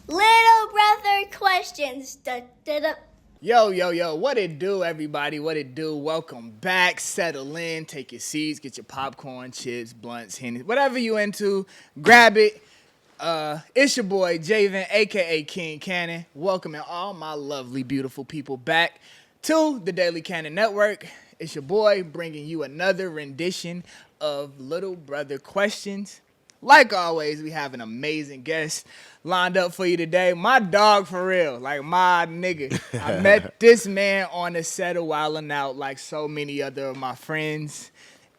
Little brother questions. Da, da, da. Yo, what it do, everybody? What it do? Welcome back. Settle in, take your seats, get your popcorn, chips, blunts, Henny, whatever you into, grab it. It's your boy Javen, aka King Cannon, welcoming all my lovely, beautiful people back to the Daily Cannon Network. It's your boy bringing you another rendition of Little Brother Questions. Like always, we have an amazing guest lined up for you today. My dog, for real, like my nigga. I met this man on the set of Wildin' Out like so many other of my friends.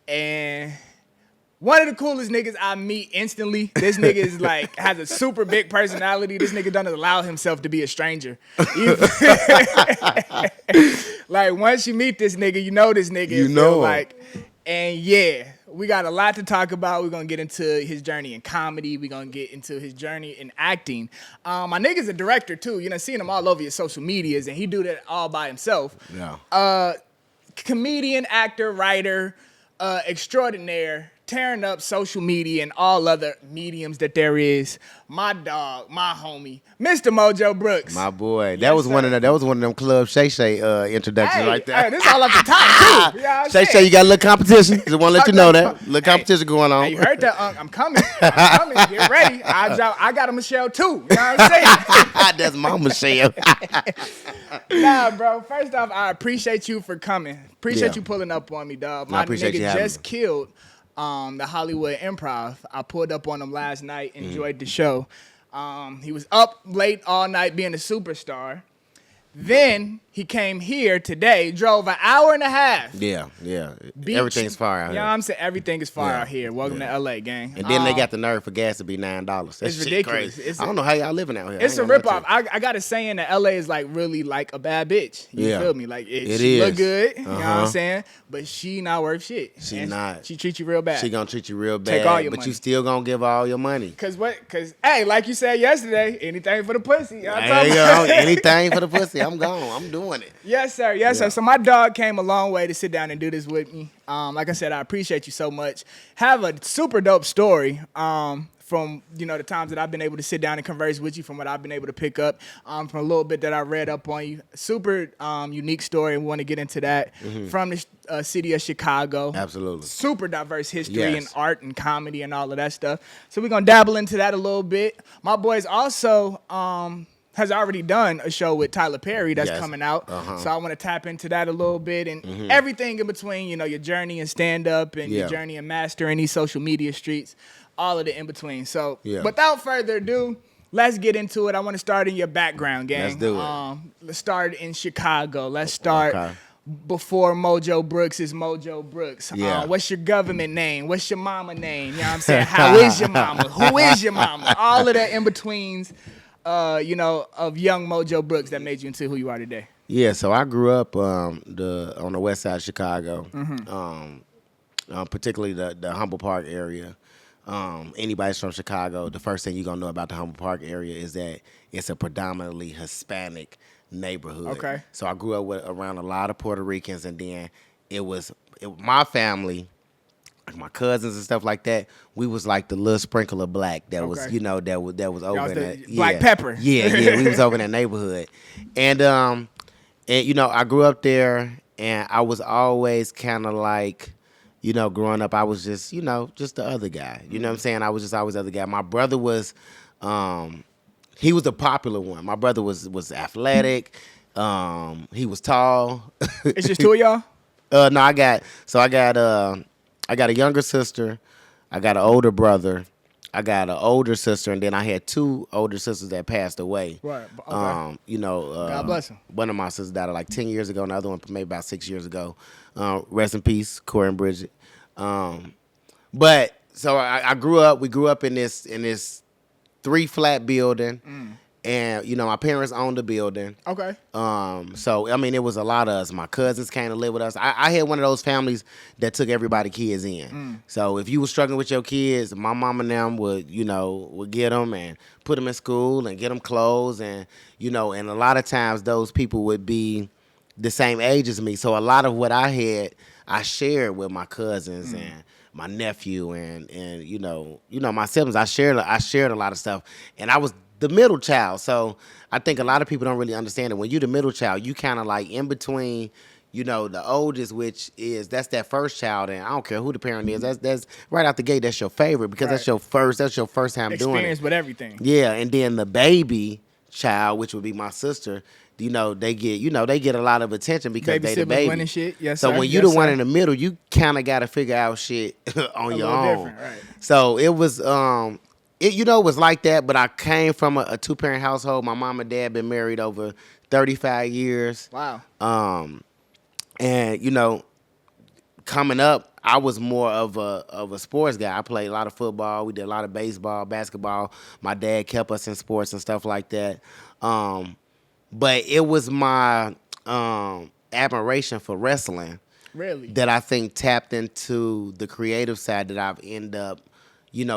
And one of the coolest niggas I meet instantly. This nigga is like, has a super big personality. This nigga doesn't allow himself to be a stranger. Like, once you meet this nigga, you know this nigga. You know him. Like, and yeah, we got a lot to talk about. We're going to get into his journey in comedy. We're going to get into his journey in acting. My nigga's a director, too. You know, seeing him all over your social medias, and he do that all by himself. Yeah. Comedian, actor, writer, extraordinaire, tearing up social media and all other mediums that there is. My dog, my homie, Mr. Mojo Brooks. My boy. Yes, That was sir. one of them Club Shay Shay introductions right there. Hey, this all up the top, too. You know what I'm Shay saying? Shay, you got a little competition. Just want to let you know that. Hey, Little competition going on. Hey, you heard that, Unc? I'm coming. Get ready. I got a Michelle, too. You know what I'm saying? That's my Michelle. Nah, bro. First off, I appreciate you for coming. Appreciate Yeah. you pulling up on me, dog. I My appreciate nigga you having just me. killed the Hollywood Improv. I pulled up on him last night, enjoyed the show. He was up late all night being a superstar. Then he came here today, drove an hour and a half. Yeah. Beach. Everything's fire out You know what here. I'm saying? Everything is fire Yeah, out here. Welcome yeah. to LA, gang. And then they got the nerve for gas to be $9. That's It's shit ridiculous. crazy. It's I don't know how y'all living out here. It's I a ain't gonna ripoff. lie I got a saying that LA is like really like a bad bitch. You Yeah. feel me? Like It she look is. good. You know what I'm Uh-huh. saying? But she not worth shit. She And not. She treats you real bad. She gonna treat you real bad, Take all your but money. you still gonna give her all your money. Cause hey, like you said yesterday, anything for the pussy. You know what I'm There talking you about? go. Anything for the pussy. I'm gone. I'm doing it. Yes, sir. Yes, sir. Yeah. So my dog came a long way to sit down and do this with me. Like I said, I appreciate you so much. Have a super dope story. From the times that I've been able to sit down and converse with you, from what I've been able to pick up, from a little bit that I read up on you. Super unique story, and we want to get into that. From the city of Chicago. Absolutely. Super diverse history and Yes. art and comedy and all of that stuff. So we're gonna dabble into that a little bit. My boy's also has already done a show with Tyler Perry that's Yes. coming out. Uh-huh. So I want to tap into that a little bit and everything in between, your journey in stand-up and your Yeah. journey in mastering these social media streets, all of the in between. So Yeah. without further ado, let's get into it. I want to start in your background, gang. Let's do it. Let's start in Chicago. Let's start Okay. before Mojo Brooks is Mojo Brooks. Yeah. What's your government name? What's your mama name? You know what I'm saying? How is your mama? Who is your mama? All of that in betweens, of young Mojo Brooks that made you into who you are today. Yeah, so I grew up on the west side of Chicago, particularly the Humble Park area. Anybody's from Chicago, the first thing you're going to know about the Humble Park area is that it's a predominantly Hispanic neighborhood. Okay. So I grew up around a lot of Puerto Ricans, and then my family, like my cousins and stuff like that, we was like the little sprinkle of black that was, Okay. that was over was in the that. black pepper. Yeah, we was over in that neighborhood. And I grew up there, and I was always kind of like, growing up, I was just, just the other guy. You know what I'm saying? I was just always the other guy. My brother was, he was the popular one. My brother was athletic. He was tall. It's just two of y'all? No, I got a younger sister. I got an older brother. I got an older sister, and then I had two older sisters that passed away. Right. Okay. God bless 'em. One of my sisters died like 10 years ago, and the other one maybe about 6 years ago. Rest in peace, Corey and Bridget. But so I grew up. We grew up in this 3-flat building, and my parents owned the building. Okay. So I mean, it was a lot of us. My cousins came to live with us. I had one of those families that took everybody kids in. So if you were struggling with your kids, my mom and them would get them and put them in school and get them clothes, and and a lot of times those people would be the same age as me. So a lot of what I had, I shared with my cousins and my nephew and my siblings. I shared a lot of stuff, and I was the middle child. So I think a lot of people don't really understand it. When you're the middle child, you kind of like in between, the oldest, which is that's that first child, and I don't care who the parent is. That's right out the gate. That's your favorite because that's your first time doing it. Experience with everything. Yeah, and then the baby child, which would be my sister. They get a lot of attention because they the baby. Winning shit. Yes, so sir. when you the one in the middle, you kind of got to figure out shit on your own. Right. So it was it was like that, but I came from a two-parent household. My mom and dad been married over 35 years. Wow. And coming up, I was more of a sports guy. I played a lot of football. We did a lot of baseball, basketball. My dad kept us in sports and stuff like that. But it was my admiration for wrestling really that I think tapped into the creative side that I've ended up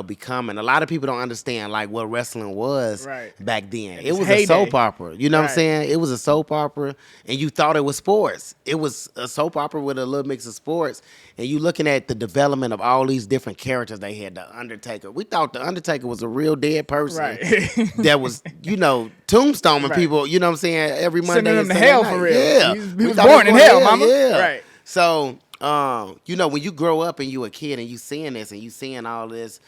becoming. A lot of people don't understand like what wrestling was back then. It was a soap opera. You know what I'm saying? It was a soap opera, and you thought it was sports. It was a soap opera with a little mix of sports, and you looking at the development of all these different characters they had. The Undertaker. We thought the Undertaker was a real dead person that was, tombstoning people. You know what I'm saying? Every Monday. Sending them to hell for real. Yeah, he was born in hell, mama. Yeah. Right. So. When you grow up and you a kid and you seeing this and you seeing all this,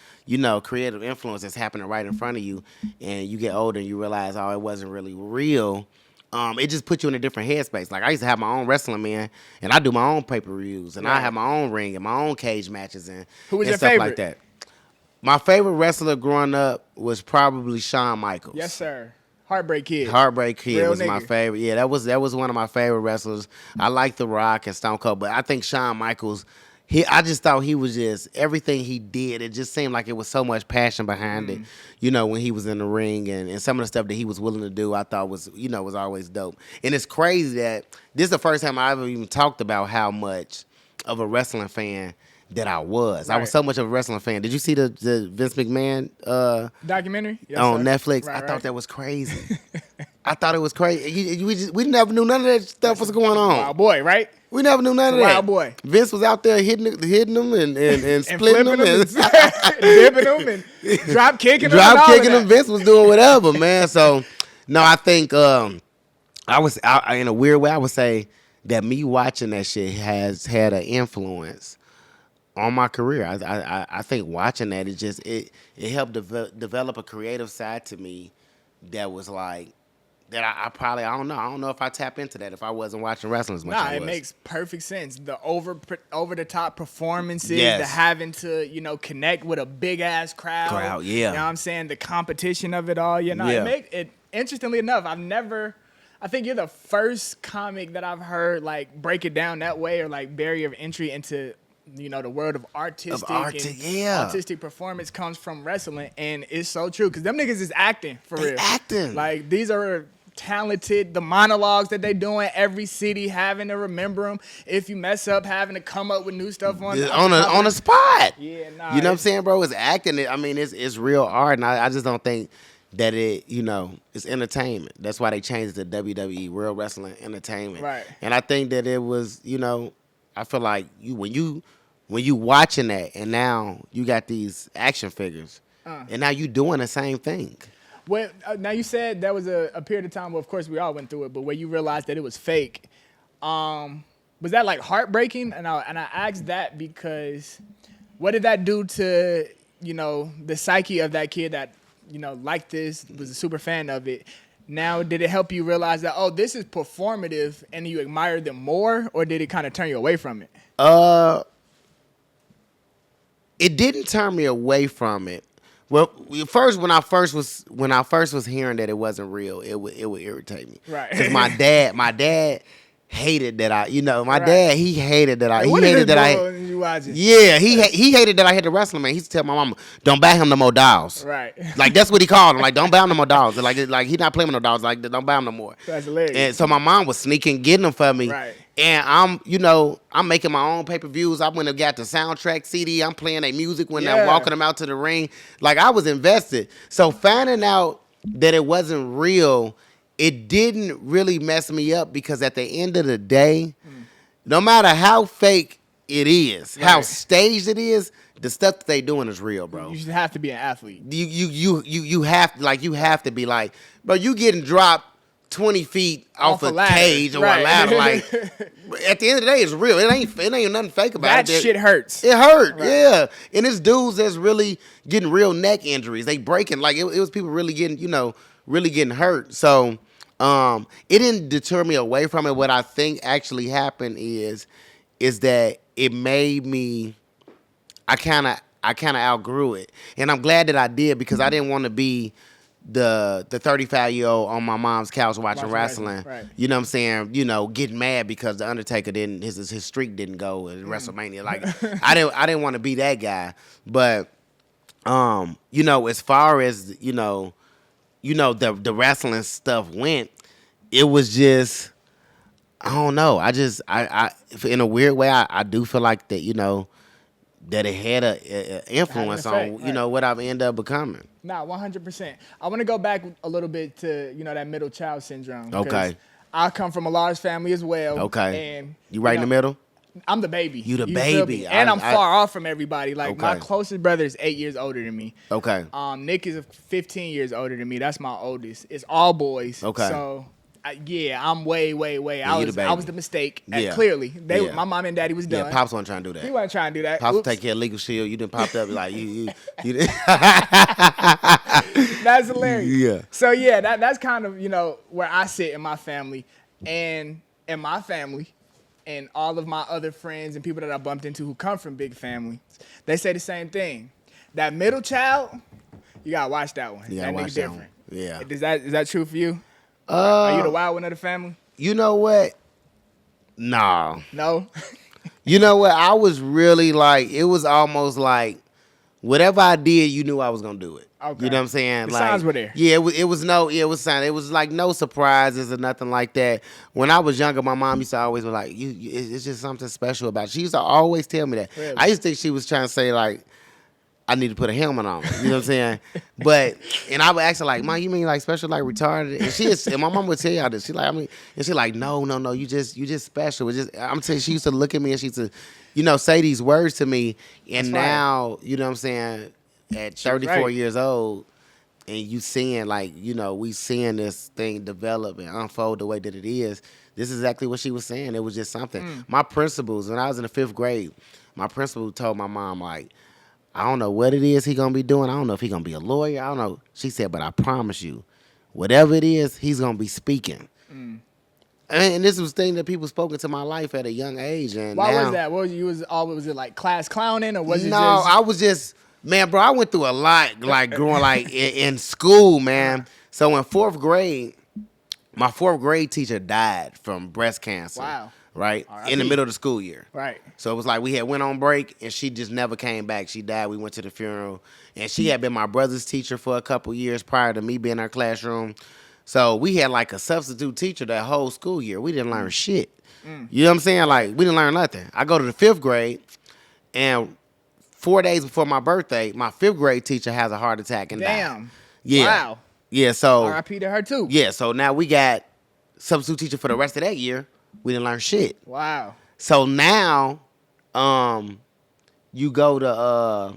creative influence that's happening right in front of you, and you get older and you realize, oh, it wasn't really real. It just puts you in a different headspace. Like I used to have my own wrestling, man, and I do my own pay-per-views, and I have my own ring and my own cage matches and who was and your stuff favorite? Like that. My favorite wrestler growing up was probably Shawn Michaels. Yes, sir. Heartbreak Kid. Heartbreak Kid Real was nigga. my favorite. Yeah, that was one of my favorite wrestlers. I like The Rock and Stone Cold, but I think Shawn Michaels, I just thought he was just everything he did. It just seemed like it was so much passion behind it. When he was in the ring and some of the stuff that he was willing to do, I thought was always dope. And it's crazy that this is the first time I ever even talked about how much of a wrestling fan that I was. Right. I was so much of a wrestling fan. Did you see the Vince McMahon documentary on sir. Netflix? Right, I thought that was crazy. I thought it was crazy. We never knew none of that stuff was going on. Wild boy, right? We never knew none of that. Wild boy. Vince was out there hitting them and splitting them and dipping them and drop kicking them. Drop kicking them. Vince was doing whatever, man. So no, I think I was in a weird way. I would say that me watching that shit has had an influence on my career. I think watching that it helped develop a creative side to me that was like that I don't know if I tap into that if I wasn't watching wrestling as much as I was. It makes perfect sense. The over the top performances, the having to connect with a big ass crowd. Yeah. You know what I'm saying? The competition of it all. It interestingly enough, I think you're the first comic that I've heard like break it down that way or like barrier of entry into the world of artistic performance comes from wrestling, and it's so true because them niggas is acting for real. Acting like these are talented. The monologues that they doing, every city having to remember them. If you mess up, having to come up with new stuff on a spot. Yeah, nah. You know what I'm saying, bro? It's acting. I mean, it's real art, and I just don't think that it's entertainment. That's why they changed it to WWE, Real Wrestling Entertainment. Right. And I think that it was, I feel like when you watching that, and now you got these action figures, and now you doing the same thing. Well, now you said there was a period of time where, of course, we all went through it, but where you realized that it was fake. Was that like heartbreaking? And I asked that because what did that do to the psyche of that kid that liked this, was a super fan of it? Now, did it help you realize that, oh, this is performative, and you admire them more, or did it kind of turn you away from it? It didn't turn me away from it. Well, first when I first was hearing that it wasn't real, it would irritate me. Right. Because my dad hated that dad he hated that What is this you watching? Yeah, he hated that I had to wrestle, man. He used to tell my mama, "Don't buy him no more dolls." Right. Like that's what he called him. Like, don't buy him no more dolls. Like he not playing with no dolls. Like, don't buy him no more. That's hilarious. And so my mom was sneaking getting them for me. Right. And I'm making my own pay-per-views. I went and got the soundtrack CD. I'm playing their music when I'm walking them out to the ring. Like, I was invested. So finding out that it wasn't real, it didn't really mess me up because at the end of the day, no matter how fake it is, how staged it is, the stuff that they doing is real, bro. You should have to be an athlete. You have to be like, bro, you getting dropped 20 feet off a cage or a ladder. Like, at the end of the day, it's real. It ain't nothing fake about it. That shit hurts. It hurt, yeah. And it's dudes that's really getting real neck injuries. They breaking, like, it was people really getting, really getting hurt. So, it didn't deter me away from it. What I think actually happened is that it made me, I kind of outgrew it. And I'm glad that I did, because I didn't want to be the 35-year-old on my mom's couch watching wrestling. Right. You know what I'm saying? Getting mad because the Undertaker didn't, his streak didn't go in WrestleMania. Like, I didn't want to be that guy. But as far as the wrestling stuff went, it was just, I don't know. I in a weird way, I do feel like that, that it had a influence on, what I've ended up becoming. Nah, 100%. I want to go back a little bit to, that middle child syndrome. Okay. I come from a large family as well. Okay. And you right in the middle? I'm the baby. You the baby. And I'm far off from everybody. Like, my closest brother is 8 years older than me. Okay. Nick is 15 years older than me. That's my oldest. It's all boys. Okay. So, I'm way. I was the mistake. Yeah. Clearly, my mom and daddy was done. Yeah, Pops wasn't trying to do that. He wasn't trying to do that. Pops take care of legal shield. You didn't pop up like you. That's hilarious. Yeah. So that's kind of where I sit in my family, and in my family, and all of my other friends and people that I bumped into who come from big families, they say the same thing. That middle child, you gotta watch that one. Yeah, that watch nigga that different. one. Yeah. Is that true for you? Are you the wild one of the family? You know what? Nah. No. You know what? I was really like, it was almost like, whatever I did, you knew I was gonna do it. Okay. You know what I'm saying? The like, signs were there. Yeah, it was sign. It was like no surprises or nothing like that. When I was younger, my mom used to always be like, it's just something special about you. She used to always tell me that. Really? I used to think she was trying to say, like, I need to put a helmet on. You know what I'm saying? And I would ask her, like, Mom, you mean like special, like retarded? And my mom would tell y'all this. She like, no, you just special. I'm telling you, she used to look at me and she used to, say these words to me. And That's now, you know what I'm saying, at 34 years old, and you seeing, like, we seeing this thing develop and unfold the way that it is. This is exactly what she was saying. It was just something. My principals, when I was in the 5th grade, my principal told my mom, like, I don't know what it is he gonna be doing. I don't know if he gonna be a lawyer. I don't know. She said, but I promise you, whatever it is, he's gonna be speaking. And this was thing that people spoke into my life at a young age. And why now, was that? Was it like class clowning, or was it no, just? I was just, man, bro, I went through a lot, like growing like in school, man. So in 4th grade, my 4th grade teacher died from breast cancer. Wow. Right? In the middle of the school year. Right. So it was like we had went on break and she just never came back. She died. We went to the funeral. And she had been my brother's teacher for a couple years prior to me being in her classroom. So we had like a substitute teacher that whole school year. We didn't learn shit. You know what I'm saying? Like, we didn't learn nothing. I go to the 5th grade, and 4 days before my birthday, my 5th grade teacher has a heart attack and died. Damn. Yeah. Wow. Yeah, so. R.I.P. to her too. Yeah, so now we got substitute teacher for the rest of that year. We didn't learn shit. Wow. So now, you go to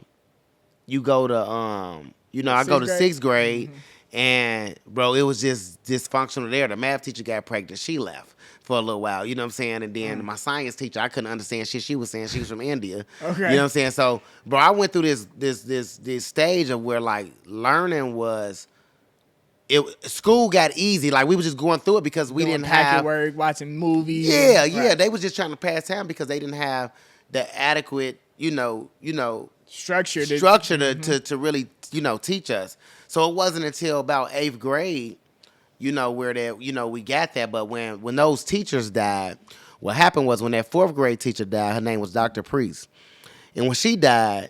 I go to 6th grade, and bro, it was just dysfunctional there. The math teacher got pregnant. She left for a little while. You know what I'm saying? And then my science teacher, I couldn't understand shit she was saying. She was from India. Okay. You know what I'm saying? So, bro, I went through this stage of where, like, learning was. School got easy. Like, we were just going through it because we didn't have work, watching movies. Yeah. Right. They was just trying to pass time because they didn't have the adequate, structure to really, teach us. So it wasn't until about 8th grade, where that, we got that. But when those teachers died, what happened was when that 4th grade teacher died, her name was Dr. Priest. And when she died,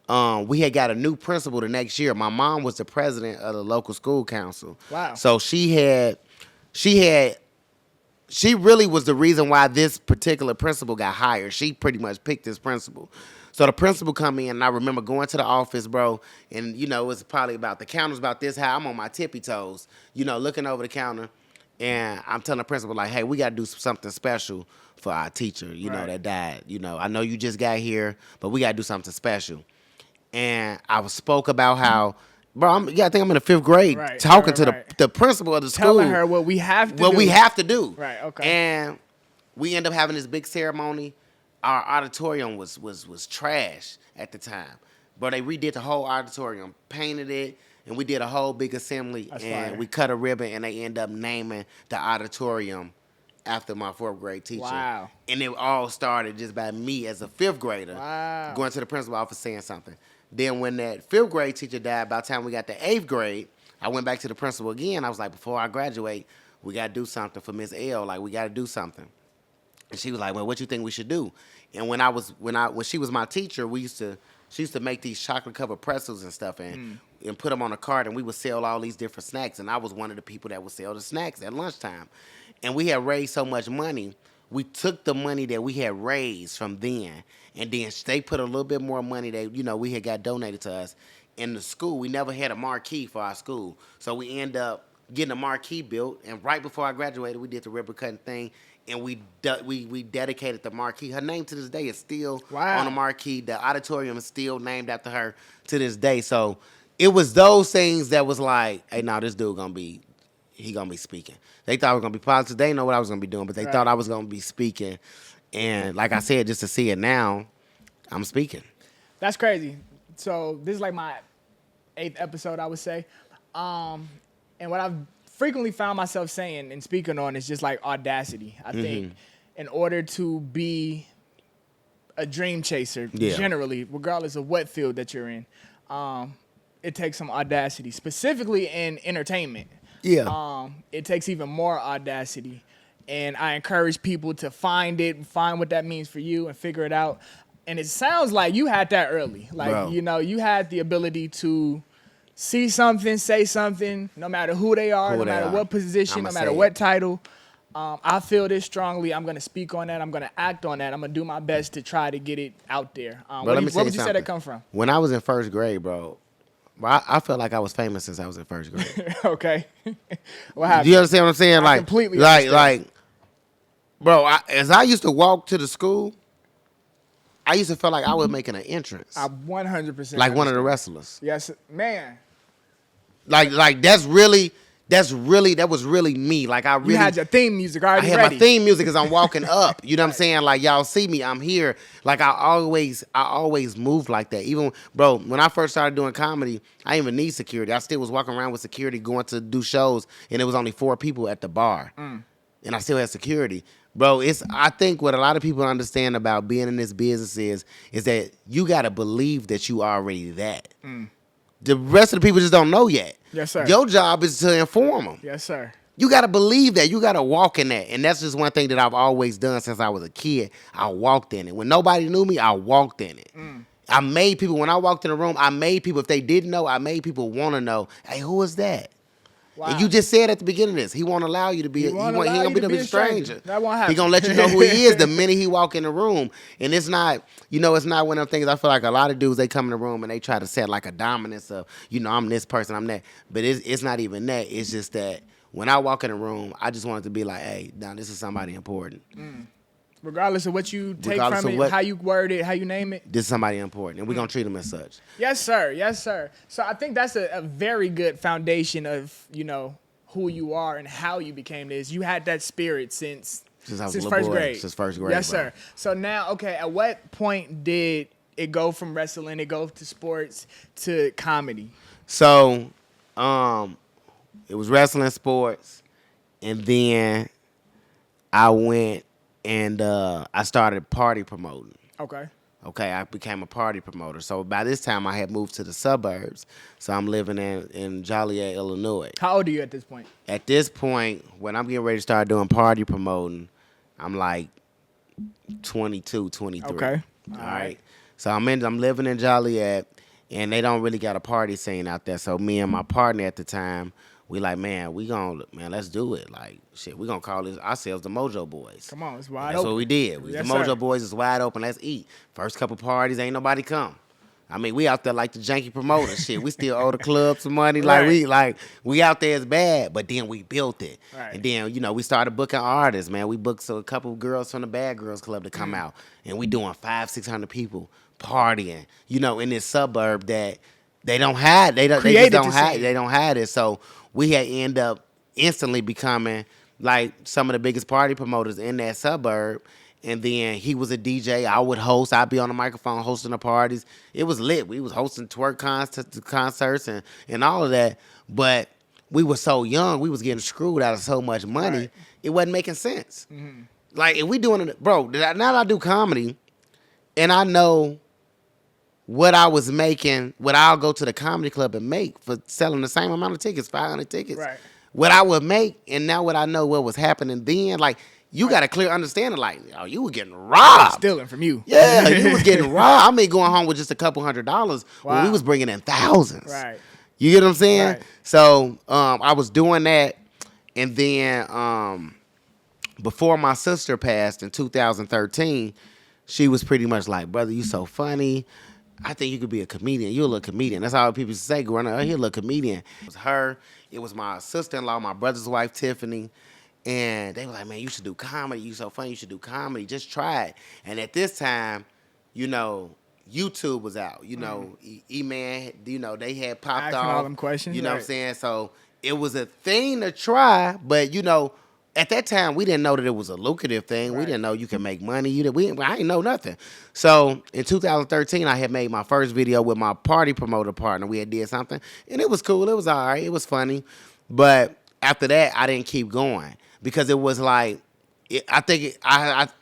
we had got a new principal the next year. My mom was the president of the local school council. Wow. So she really was the reason why this particular principal got hired. She pretty much picked this principal. So the principal come in, and I remember going to the office, bro, and, it was probably about, the counter's about this high. I'm on my tippy toes, looking over the counter. And I'm telling the principal, like, hey, we got to do something special for our teacher, you know, Right. that died. You know, I know you just got here, but we got to do something special. And I spoke about how, bro, I think I'm in the 5th grade Right, talking right, to right. the principal of the school. Telling her what we have to do. What we have to do. Right, okay. And we end up having this big ceremony. Our auditorium was trash at the time. But they redid the whole auditorium, painted it, and we did a whole big assembly. That's and fire. we cut a ribbon, and they end up naming the auditorium after my 4th grade teacher. Wow. And it all started just by me as a 5th grader Wow. going to the principal office saying something. Then when that 5th grade teacher died, by the time we got to 8th grade, I went back to the principal again. I was like, before I graduate, we got to do something for Miss L. Like, we got to do something. And she was like, well, what you think we should do? And when she was my teacher, she used to make these chocolate covered pretzels and stuff and put them on a cart, and we would sell all these different snacks. And I was one of the people that would sell the snacks at lunchtime. And we had raised so much money, we took the money that we had raised from then, and then they put a little bit more money that, you know, we had got donated to us in the school. We never had a marquee for our school. So we end up getting a marquee built, and right before I graduated, we did the ribbon cutting thing, and we dedicated the marquee. Her name to this day is still Wow. on the marquee. The auditorium is still named after her to this day. So it was those things that was like, hey, now this dude gonna be speaking. They thought I was gonna be positive. They didn't know what I was gonna be doing, but they Right. thought I was gonna be speaking. And like I said, just to see it now, I'm speaking. That's crazy. So this is like my 8th episode, I would say. And what I've frequently found myself saying and speaking on is just like audacity. I think in order to be a dream chaser, Yeah. generally, regardless of what field that you're in, it takes some audacity, specifically in entertainment. Yeah. It takes even more audacity. And I encourage people to find what that means for you and figure it out. And it sounds like you had that early. Like, Bro. you know, you had the ability to see something, say something, no matter who they are, Who no they matter are. what position, I'ma no matter say what it. title. I feel this strongly. I'm going to speak on that. I'm going to act on that. I'm going to do my best to try to get it out there. Bro, Where let me would tell you you say that something. come from? When I was in 1st grade, bro, I felt like I was famous since I was in 1st grade. Okay. What happened? Do you understand what I'm saying? Like, completely like, understand. bro. As I used to walk to the school, I used to feel like I was making an entrance, I 100% like one of the understand. wrestlers. Yes, man. Like that was really me. Like I really You had your theme music I already had ready. my theme music as I'm walking up. You know what I'm saying? Like y'all see me, I'm here. Like I always moved like that. Even bro, when I first started doing comedy, I didn't even need security. I still was walking around with security going to do shows, and it was only 4 people at the bar, and I still had security. Bro, I think what a lot of people understand about being in this business is that you gotta believe that you already that. The rest of the people just don't know yet. Yes, sir. Your job is to inform them. Yes, sir. You got to believe that. You got to walk in that. And that's just one thing that I've always done since I was a kid. I walked in it. When nobody knew me, I walked in it. I made people, when I walked in the room, I made people, if they didn't know, I made people want to know, hey, who is that? Wow. And you just said at the beginning of this, he won't allow you to be, he won't ain't allow gonna you be to no be a stranger. That won't happen. He gonna let you know who he is the minute he walk in the room. And it's not, it's not one of them things. I feel like a lot of dudes, they come in the room and they try to set like a dominance of, I'm this person, I'm that. But it's not even that. It's just that when I walk in the room, I just want it to be like, hey, now this is somebody important. Regardless of what you take Regardless from of it, what- how you word it, how you name it. This is somebody important. And we're gonna treat them as such. Yes, sir. Yes, sir. So I think that's a very good foundation of, who you are and how you became this. You had that spirit since Since I was a little first boy, grade. since first grade, Yes, bro. sir. So now, okay, at what point did it go from wrestling, it go to sports, to comedy? So, it was wrestling, sports, and then I went and I started party promoting. Okay. Okay, I became a party promoter. So by this time, I had moved to the suburbs. So I'm living in Joliet, Illinois. How old are you at this point? At this point, when I'm getting ready to start doing party promoting, I'm like 22, 23. Okay. All right. So I'm living in Joliet, and they don't really got a party scene out there. So me and my partner at the time, we like, man, let's do it. Like, shit, we gonna call ourselves the Mojo Boys. Come on, it's wide That's open. what we did. We Yes, the Mojo sir. Boys is wide open. Let's eat. First couple parties, ain't nobody come. I mean, we out there like the janky promoter shit. We still owe the club some money. Right. We out there is bad, but then we built it. Right. And then, we started booking artists, man. We booked a couple of girls from the Bad Girls Club to come out. And we doing 500-600 people partying, in this suburb that they don't have. They just Created don't the have. scene. They don't have it. So we had end up instantly becoming like some of the biggest party promoters in that suburb. And then he was a DJ. I would host. I'd be on the microphone hosting the parties. It was lit. We was hosting twerk concerts and all of that. But we were so young. We was getting screwed out of so much money. Right. It wasn't making sense. Mm-hmm. Like, if we doing it, bro, now that I do comedy and I know what I was making, what I'll go to the comedy club and make for selling the same amount of tickets, 500 tickets. Right. What I would make, and now what I know what was happening then, like, you got a clear understanding, like, you were getting robbed. Stealing from you. Yeah, you was getting robbed. I mean, going home with just a couple $100 when we was bringing in thousands. Right. You get what I'm saying? Right. So I was doing that, and then before my sister passed in 2013, she was pretty much like, brother, you so funny. I think you could be a comedian. You're a little comedian. That's all people used to say growing up. Oh, you're a little comedian. It was her. It was my sister-in-law, my brother's wife, Tiffany. And they were like, man, you should do comedy. You so funny. You should do comedy. Just try it. And at this time, YouTube was out. E-Man, they had popped Asking off. all them questions. You know what I'm saying? So it was a thing to try, but, at that time, we didn't know that it was a lucrative thing. Right. We didn't know you could make money. I didn't know nothing. So in 2013, I had made my first video with my party promoter partner. We had did something, and it was cool. It was all right. It was funny. But after that, I didn't keep going because it was like, I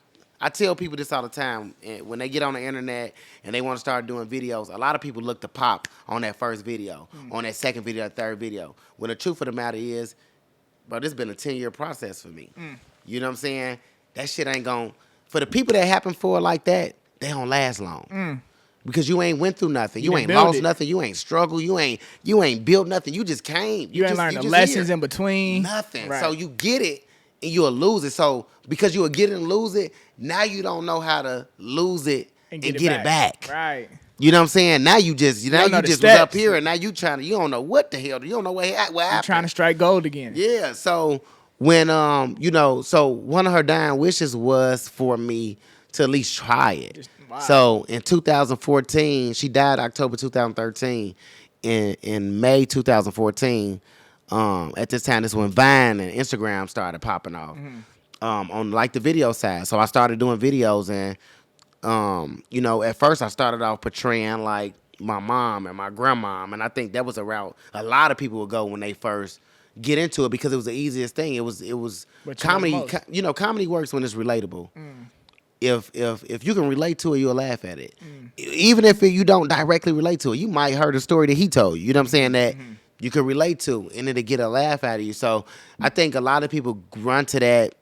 tell people this all the time. When they get on the internet and they want to start doing videos, a lot of people look to pop on that first video, on that second video, that third video. When the truth of the matter is, bro, this has been a 10-year process for me. You know what I'm saying? That shit ain't gon'... For the people that happen for it like that, they don't last long. Because you ain't went through nothing. You ain't lost nothing. You ain't struggled. You ain't built nothing. You just came. You ain't learned the lessons in between. Nothing. Right. So you get it and you'll lose it. So because you'll get it and lose it, now you don't know how to lose it and get it back. Right. You know what I'm saying? Now you just was up here and now you don't know what the hell. You don't know what happened. You're trying to strike gold again. Yeah. So when so one of her dying wishes was for me to at least try it. Wow. So in 2014, she died October 2013. In May 2014, at this time, this is when Vine and Instagram started popping off on like the video side. So I started doing videos and at first I started off portraying like my mom and my grandmom, and I think that was a route a lot of people would go when they first get into it because it was the easiest thing. It was comedy. Comedy works when it's relatable. If you can relate to it, you'll laugh at it. Even if you don't directly relate to it, you might heard a story that he told you. You know what I'm saying? That you can relate to, and it'll get a laugh out of you. So I think a lot of people run to that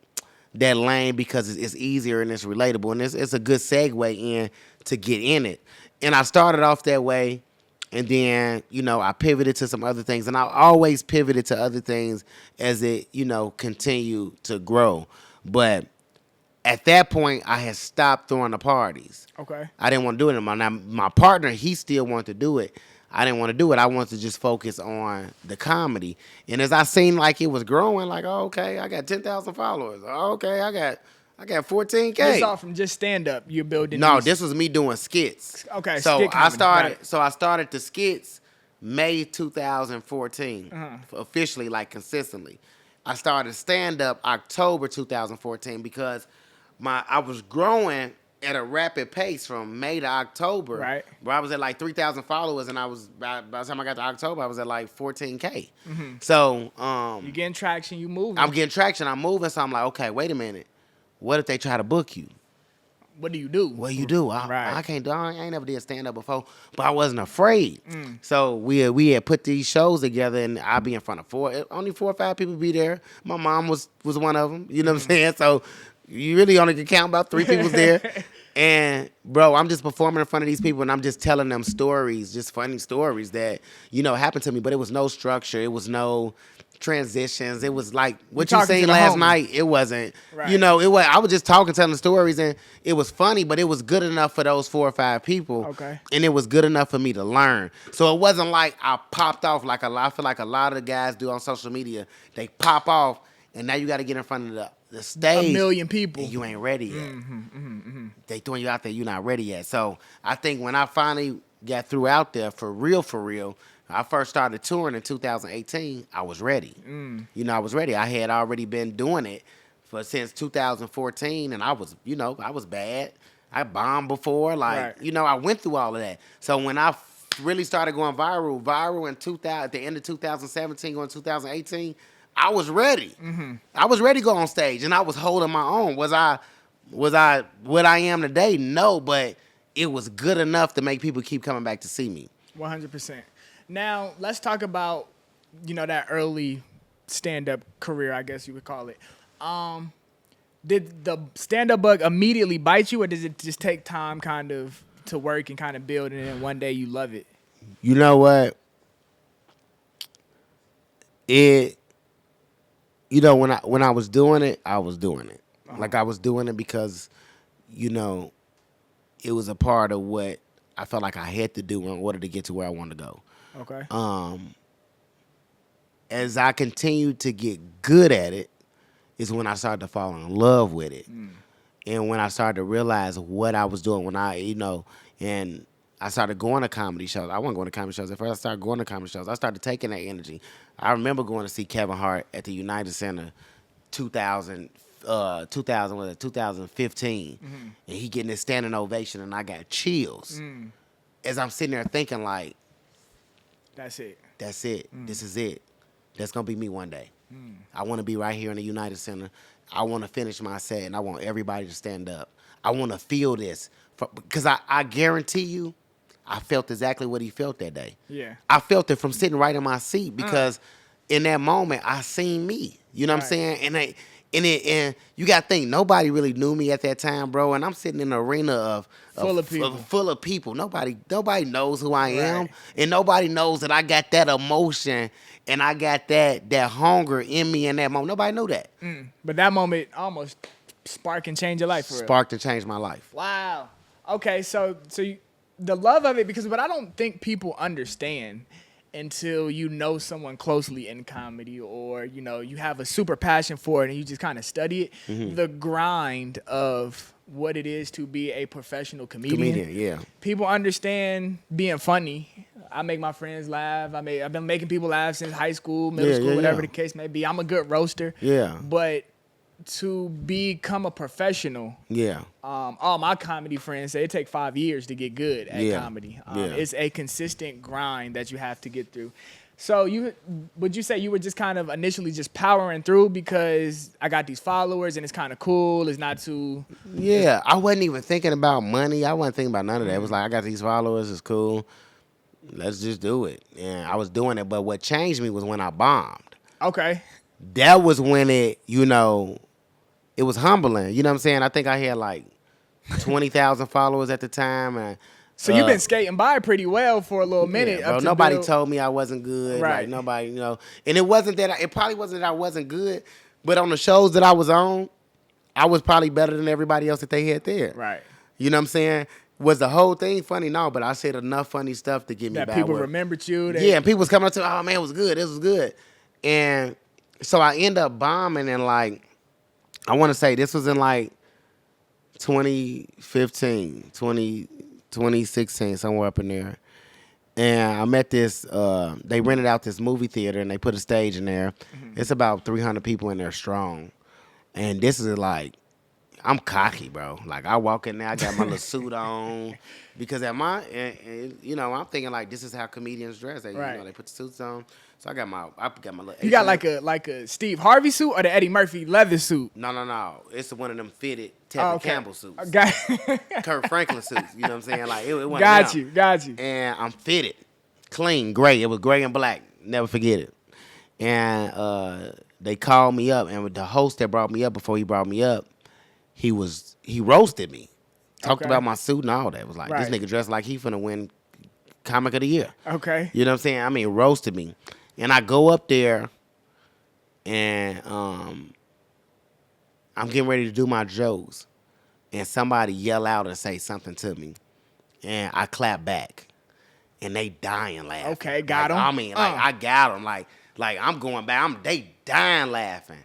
lane because it's easier and it's relatable, and it's a good segue in to get in it. And I started off that way, and then I pivoted to some other things, and I always pivoted to other things as it continued to grow. But at that point, I had stopped throwing the parties. Okay. I didn't want to do it anymore. Now my partner, he still wanted to do it. I didn't want to do it. I wanted to just focus on the comedy. And as I seen like it was growing, like, oh, okay, I got 10,000 followers. Oh, okay, I got 14K. This all from just stand up. You're building. No, this was me doing skits. Okay. So skit comedy. I started the skits May 2014, officially, like consistently. I started stand up October 2014 because I was growing at a rapid pace from May to October. Right. Where I was at like 3,000 followers, and I was by the time I got to October, I was at like 14K. So you getting traction, you moving. I'm getting traction, I'm moving. So I'm like, okay, wait a minute. What if they try to book you? What do you do? What do you do? Right. I can't do. I ain't never did stand up before, but I wasn't afraid. So we had put these shows together, and I'd be in front of only 4 or 5 people be there. My mom was one of them. You know what I'm saying? So you really only can count about 3 people there. And bro, I'm just performing in front of these people and I'm just telling them stories, just funny stories that, happened to me, but it was no structure. It was no transitions. It was like what you talking to seen the last homie. night. It wasn't, Right. it was, I was just talking, telling stories and it was funny, but it was good enough for those 4 or 5 people. Okay. And it was good enough for me to learn. So it wasn't like I popped off like I feel like a lot of the guys do on social media. They pop off and now you got to get in front of the stage. A million people. And you ain't ready yet. They throwing you out there, you're not ready yet. So I think when I finally got through out there for real, I first started touring in 2018, I was ready. I was ready. I had already been doing it since 2014, and I was bad. I bombed before, Right. I went through all of that. So when I really started going viral in 2000, at the end of 2017, going 2018, I was ready. I was ready to go on stage, and I was holding my own. Was I what I am today? No, but it was good enough to make people keep coming back to see me. 100%. Now, let's talk about, that early stand-up career, I guess you would call it. Did the stand-up bug immediately bite you, or does it just take time kind of to work and kind of build, and then one day you love it? You know what? When I was doing it, I was doing it. Like I was doing it because, it was a part of what I felt like I had to do in order to get to where I wanted to go. Okay. As I continued to get good at it, is when I started to fall in love with it. And when I started to realize what I was doing, and I started going to comedy shows. I wasn't going to comedy shows. At first, I started going to comedy shows. I started taking that energy. I remember going to see Kevin Hart at the United Center 2015. And he getting this standing ovation, and I got chills. As I'm sitting there thinking like, That's it. this is it. That's going to be me one day. I want to be right here in the United Center. I want to finish my set, and I want everybody to stand up. I want to feel this. Because I guarantee you, I felt exactly what he felt that day. Yeah. I felt it from sitting right in my seat because in that moment, I seen me. You know what I'm saying? And you got to think, nobody really knew me at that time, bro. And I'm sitting in an arena Full of people. Full of people. Nobody knows who I am. Right. And nobody knows that I got that emotion and I got that hunger in me in that moment. Nobody knew that. But that moment almost spark and change your life for real. Sparked and changed my life. Wow. Okay, so the love of it, because what I don't think people understand until you know someone closely in comedy, or you have a super passion for it and you just kind of study it, the grind of what it is to be a professional comedian. Yeah. People understand being funny. I make my friends laugh. I've been making people laugh since high school, middle school, whatever the case may be. I'm a good roaster. Yeah. But to become a professional, all my comedy friends say it takes 5 years to get good at comedy. It's a consistent grind that you have to get through. So would you say you were just kind of initially just powering through because I got these followers and it's kind of cool, it's not too... Yeah, I wasn't even thinking about money. I wasn't thinking about none of that. It was like, I got these followers, it's cool. Let's just do it. And I was doing it, but what changed me was when I bombed. Okay. That was when it was humbling. You know what I'm saying? I think I had like 20,000 followers at the time. And so you've been skating by pretty well for a little minute. Yeah, bro, nobody told me I wasn't good. Right. Like nobody, and it probably wasn't that I wasn't good, but on the shows that I was on, I was probably better than everybody else that they had there. Right. You know what I'm saying? Was the whole thing funny? No, but I said enough funny stuff to get me that back. People remembered you. Yeah, and people was coming up to me, oh man, it was good. This was good. And so I end up bombing in like, I want to say this was in like 2015, 2016, somewhere up in there. And I met this, they rented out this movie theater and they put a stage in there. It's about 300 people in there strong. And this is like, I'm cocky, bro. Like I walk in there, I got my little suit on. Because at I'm thinking like this is how comedians dress. They, right. They put the suits on. So I got my little. You got like a Steve Harvey suit or the Eddie Murphy leather suit? No. It's one of them fitted Tevin Campbell suits. Kurt Franklin suits. You know what I'm saying? Like it got you. And I'm fitted, clean, gray. It was gray and black. Never forget it. And they called me up, and with the host that brought me up before he brought me up, he roasted me. Talked Okay. about my suit and all that. Was like, Right. this nigga dressed like he finna win Comic of the Year. Okay. You know what I'm saying? I mean, roasted me. And I go up there and I'm getting ready to do my jokes. And somebody yell out and say something to me. And I clap back. And they dying laughing. Okay, got Like, 'em. I mean, like, I got them. Like I'm going back. They dying laughing.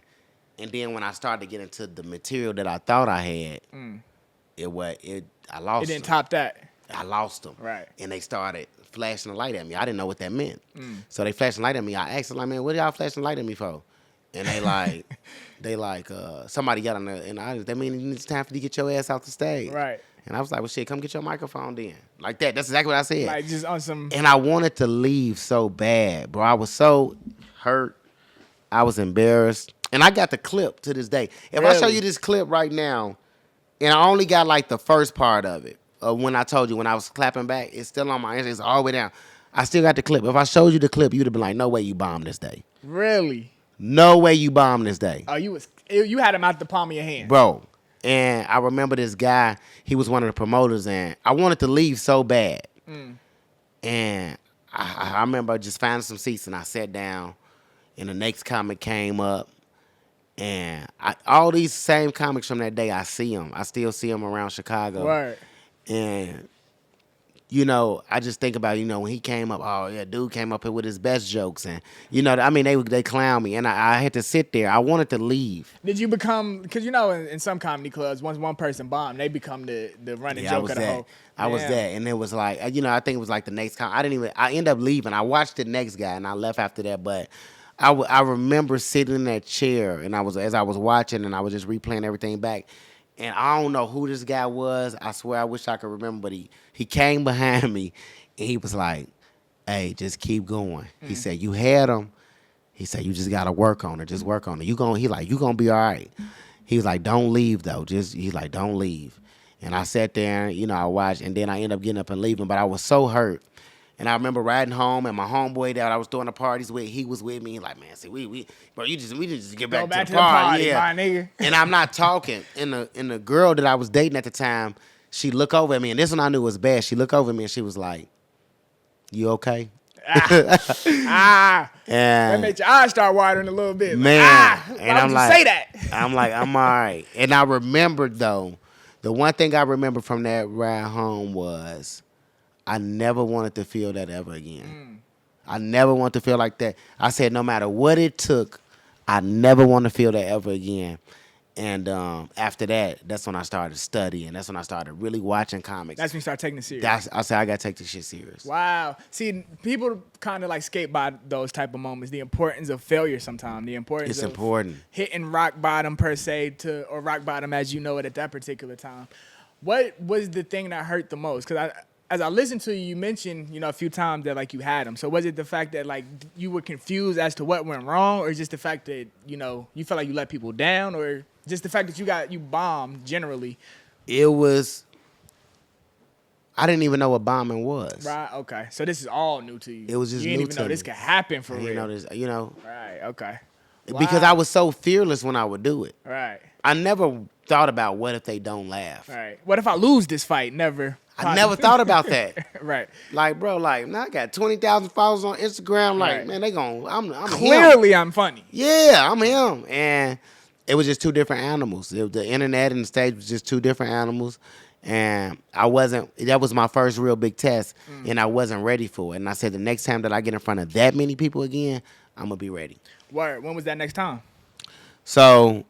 And then when I started to get into the material that I thought I had, I lost It didn't them. top that. I lost them. Right. And they started flashing the light at me. I didn't know what that meant. So they flashed the light at me. I asked them, like, man, what y'all flashing the light at me for? And they like, somebody got on there, and they mean it's time for you to get your ass off the stage. Right. And I was like, well, shit, come get your microphone then. Like that. That's exactly what I said. Like just on some. And I wanted to leave so bad, bro. I was so hurt. I was embarrassed. And I got the clip to this day. If I show Really? you this clip right now, and I only got like the first part of it, when I told you when I was clapping back, it's still on my Instagram. It's all the way down. I still got the clip. If I showed you the clip, you'd have been like, no way you bombed this day. Really? No way you bombed this day. Oh, you had him out the palm of your hand. Bro. And I remember this guy, he was one of the promoters, and I wanted to leave so bad. And I remember just finding some seats, and I sat down, and the next comic came up. And all these same comics from that day, I see them. I still see them around Chicago. Word. And, you know, I just think about, you know, when he came up, oh, yeah, dude came up here with his best jokes. And, you know, I mean, they clown me. And I had to sit there. I wanted to leave. Did you become, because you know in some comedy clubs, once one person bombed, they become the running Yeah, I joke was of the that. whole. I was Yeah. that. And it was like, you know, I think it was like the next I ended up leaving. I watched the next guy, and I left after that. But I remember sitting in that chair, and as I was watching, and I was just replaying everything back. And I don't know who this guy was. I swear I wish I could remember, but he came behind me, and he was like, hey, just keep going. He said, you had him. He said, you just got to work on it. Just work on it. You going to be all right. He was like, don't leave, though. He's like, don't leave. And I sat there, you know, I watched, and then I ended up getting up and leaving. But I was so hurt. And I remember riding home, and my homeboy that I was throwing the parties with, he was with me. He like, man, see, bro, we just get Go back to the party. Yeah. my nigga. And I'm not talking. And the girl that I was dating at the time, she looked over at me, and this one I knew was bad. She looked over at me, and she was like, you okay? That And made your eyes start watering a little bit. man, Like, and why I'm would you like, say that? I'm like, I'm all right. And I remembered, though, the one thing I remember from that ride home was I never wanted to feel that ever again. I never want to feel like that. I said no matter what it took, I never want to feel that ever again. And after that, that's when I started studying. That's when I started really watching comics. That's when you start taking it serious. I said I got to take this shit serious. Wow. See, people kind of like skate by those type of moments. The importance of failure sometimes. The importance It's of important. hitting rock bottom per se or rock bottom as you know it at that particular time. What was the thing that hurt the most? Because as I listened to you, you mentioned, you know, a few times that like you had them. So was it the fact that like you were confused as to what went wrong, or just the fact that, you know, you felt like you let people down, or just the fact that you bombed generally? It was, I didn't even know what bombing was. Right. Okay. So this is all new to you. It was just you didn't new even to know this me. could happen for real. You know, you know, Right. Okay. because Wow. I was so fearless when I would do it. Right. I never thought about what if they don't laugh. Right. What if I lose this fight? Never. I never thought about that. Right. Like, bro, like, now I got 20,000 followers on Instagram. Like, Right. man, they gon' I'm him. Clearly, I'm funny. Yeah, I'm him. And it was just two different animals. The internet and the stage was just two different animals. And that was my first real big test. And I wasn't ready for it. And I said, the next time that I get in front of that many people again, I'm going to be ready. Word. When was that next time? So,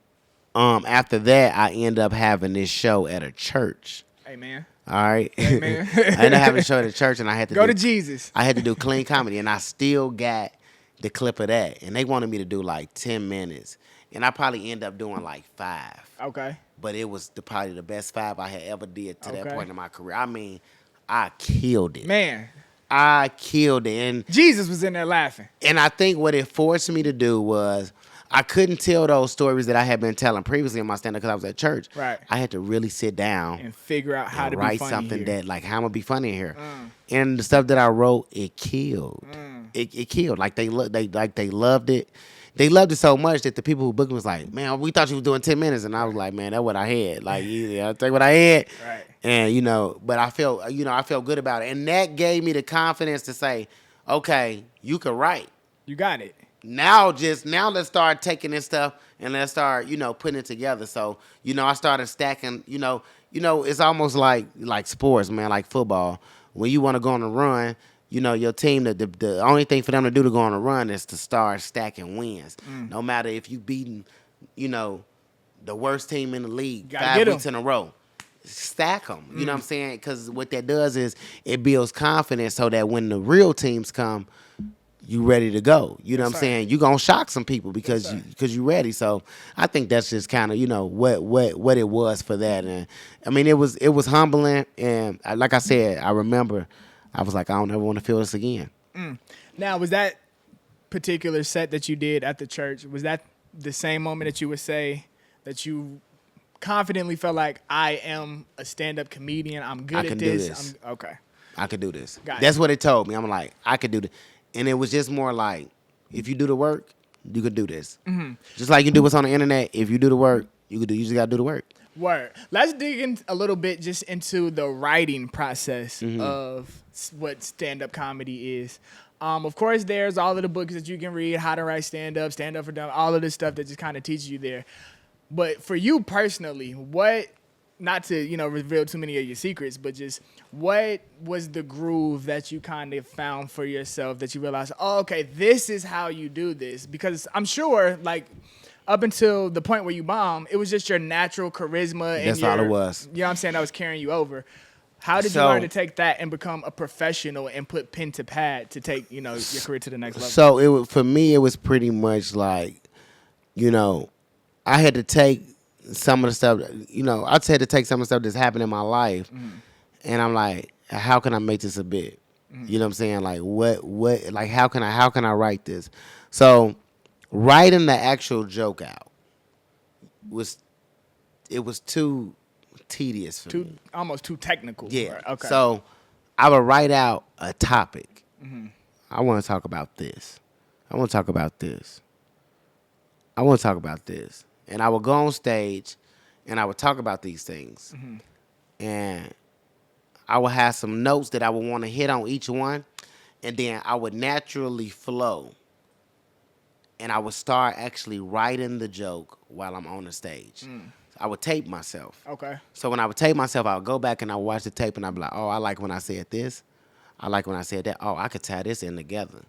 after that, I end up having this show at a church. Hey, man. All right. Hey, man. I ended up having a show at a church, and I had to Go to Jesus. I had to do clean comedy, and I still got the clip of that. And they wanted me to do like 10 minutes. And I probably end up doing like 5. Okay. But it was probably the best 5 I had ever did to that Okay. point in my career. I mean, I killed it. Man, I killed it. Jesus was in there laughing. And I think what it forced me to do was I couldn't tell those stories that I had been telling previously in my stand-up because I was at church. Right. I had to really sit down And figure out how and to be write funny something here. that, like, how I'm going to be funny here. And the stuff that I wrote, it killed. It killed. Like, they loved it. they loved it so much that the people who booked me was like, man, we thought you were doing 10 minutes. And I was like, man, that's what I had. Like, yeah, I take what I had. Right. And, but I felt good about it. And that gave me the confidence to say, okay, you can write. You got it. Now let's start taking this stuff and let's start, putting it together. So, I started stacking, it's almost like sports, man, like football. When you want to go on a run, your team, the only thing for them to do to go on a run is to start stacking wins. No matter if you beating, the worst team in the league 5 weeks in a row. Stack them. You know what I'm saying? Because what that does is it builds confidence so that when the real teams come, you ready to go. You know what I'm saying? You're going to shock some people because you ready. So I think that's just kind of, what it was for that. And I mean, it was humbling. And like I said, I remember I was like, I don't ever want to feel this again. Now, was that particular set that you did at the church, was that the same moment that you would say that you confidently felt like I am a stand-up comedian, I'm good at this? Okay. I could do this. Got That's it. what it told me. I'm like, I could do this. And it was just more like, if you do the work, you could do this. Just like you do what's on the internet, if you do the work, you just got to do the work. Word. Let's dig in a little bit just into the writing process of what stand-up comedy is. Of course, there's all of the books that you can read, how to write stand-up for dumb, all of this stuff that just kind of teaches you there. But for you personally, not to, reveal too many of your secrets, but just what was the groove that you kind of found for yourself that you realized, oh, okay, this is how you do this? Because I'm sure, like, up until the point where you bomb, it was just your natural charisma. That's all it was. You know what I'm saying? That was carrying you over. How did you learn to take that and become a professional and put pen to pad to take, your career to the next level? So for me, it was pretty much like, I had to take some of the stuff, I just had to take some of the stuff that's happened in my life, and I'm like, how can I make this a bit? You know what I'm saying? Like, like, how can I write this? So, writing the actual joke out was too tedious for me. Almost too technical. Yeah. Right? Okay. So, I would write out a topic. I want to talk about this. I want to talk about this. I want to talk about this. And I would go on stage, and I would talk about these things. And I would have some notes that I would want to hit on each one. And then I would naturally flow. And I would start actually writing the joke while I'm on the stage. I would tape myself. Okay. So when I would tape myself, I would go back and I would watch the tape, and I'd be like, oh, I like when I said this. I like when I said that. Oh, I could tie this in together.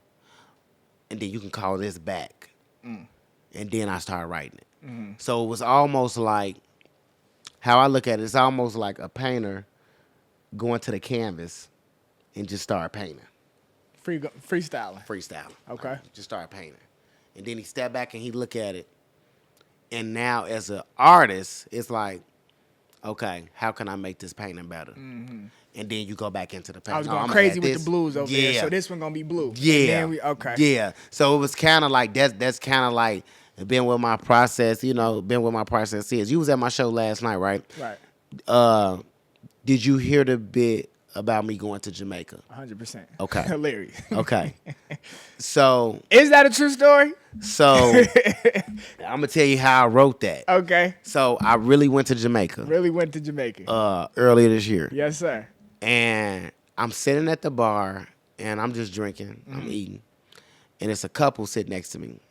And then you can call this back. And then I started writing it. So it was almost like, how I look at it, it's almost like a painter going to the canvas and just start painting. Freestyling. Okay. Just start painting. And then he step back and he look at it. And now as an artist, it's like, okay, how can I make this painting better? And then you go back into the painting. I was going crazy with the blues over there, so this one going to be blue. Yeah. Okay. Yeah. So it was kind of like, that's kind of like, been with my process, been with my process is. You was at my show last night, right? Right. Did you hear the bit about me going to Jamaica? 100%. Okay. Hilarious. Okay. So. Is that a true story? So, I'm going to tell you how I wrote that. Okay. So, I really went to Jamaica. Earlier this year. Yes, sir. And I'm sitting at the bar, and I'm just drinking. I'm eating. And it's a couple sitting next to me.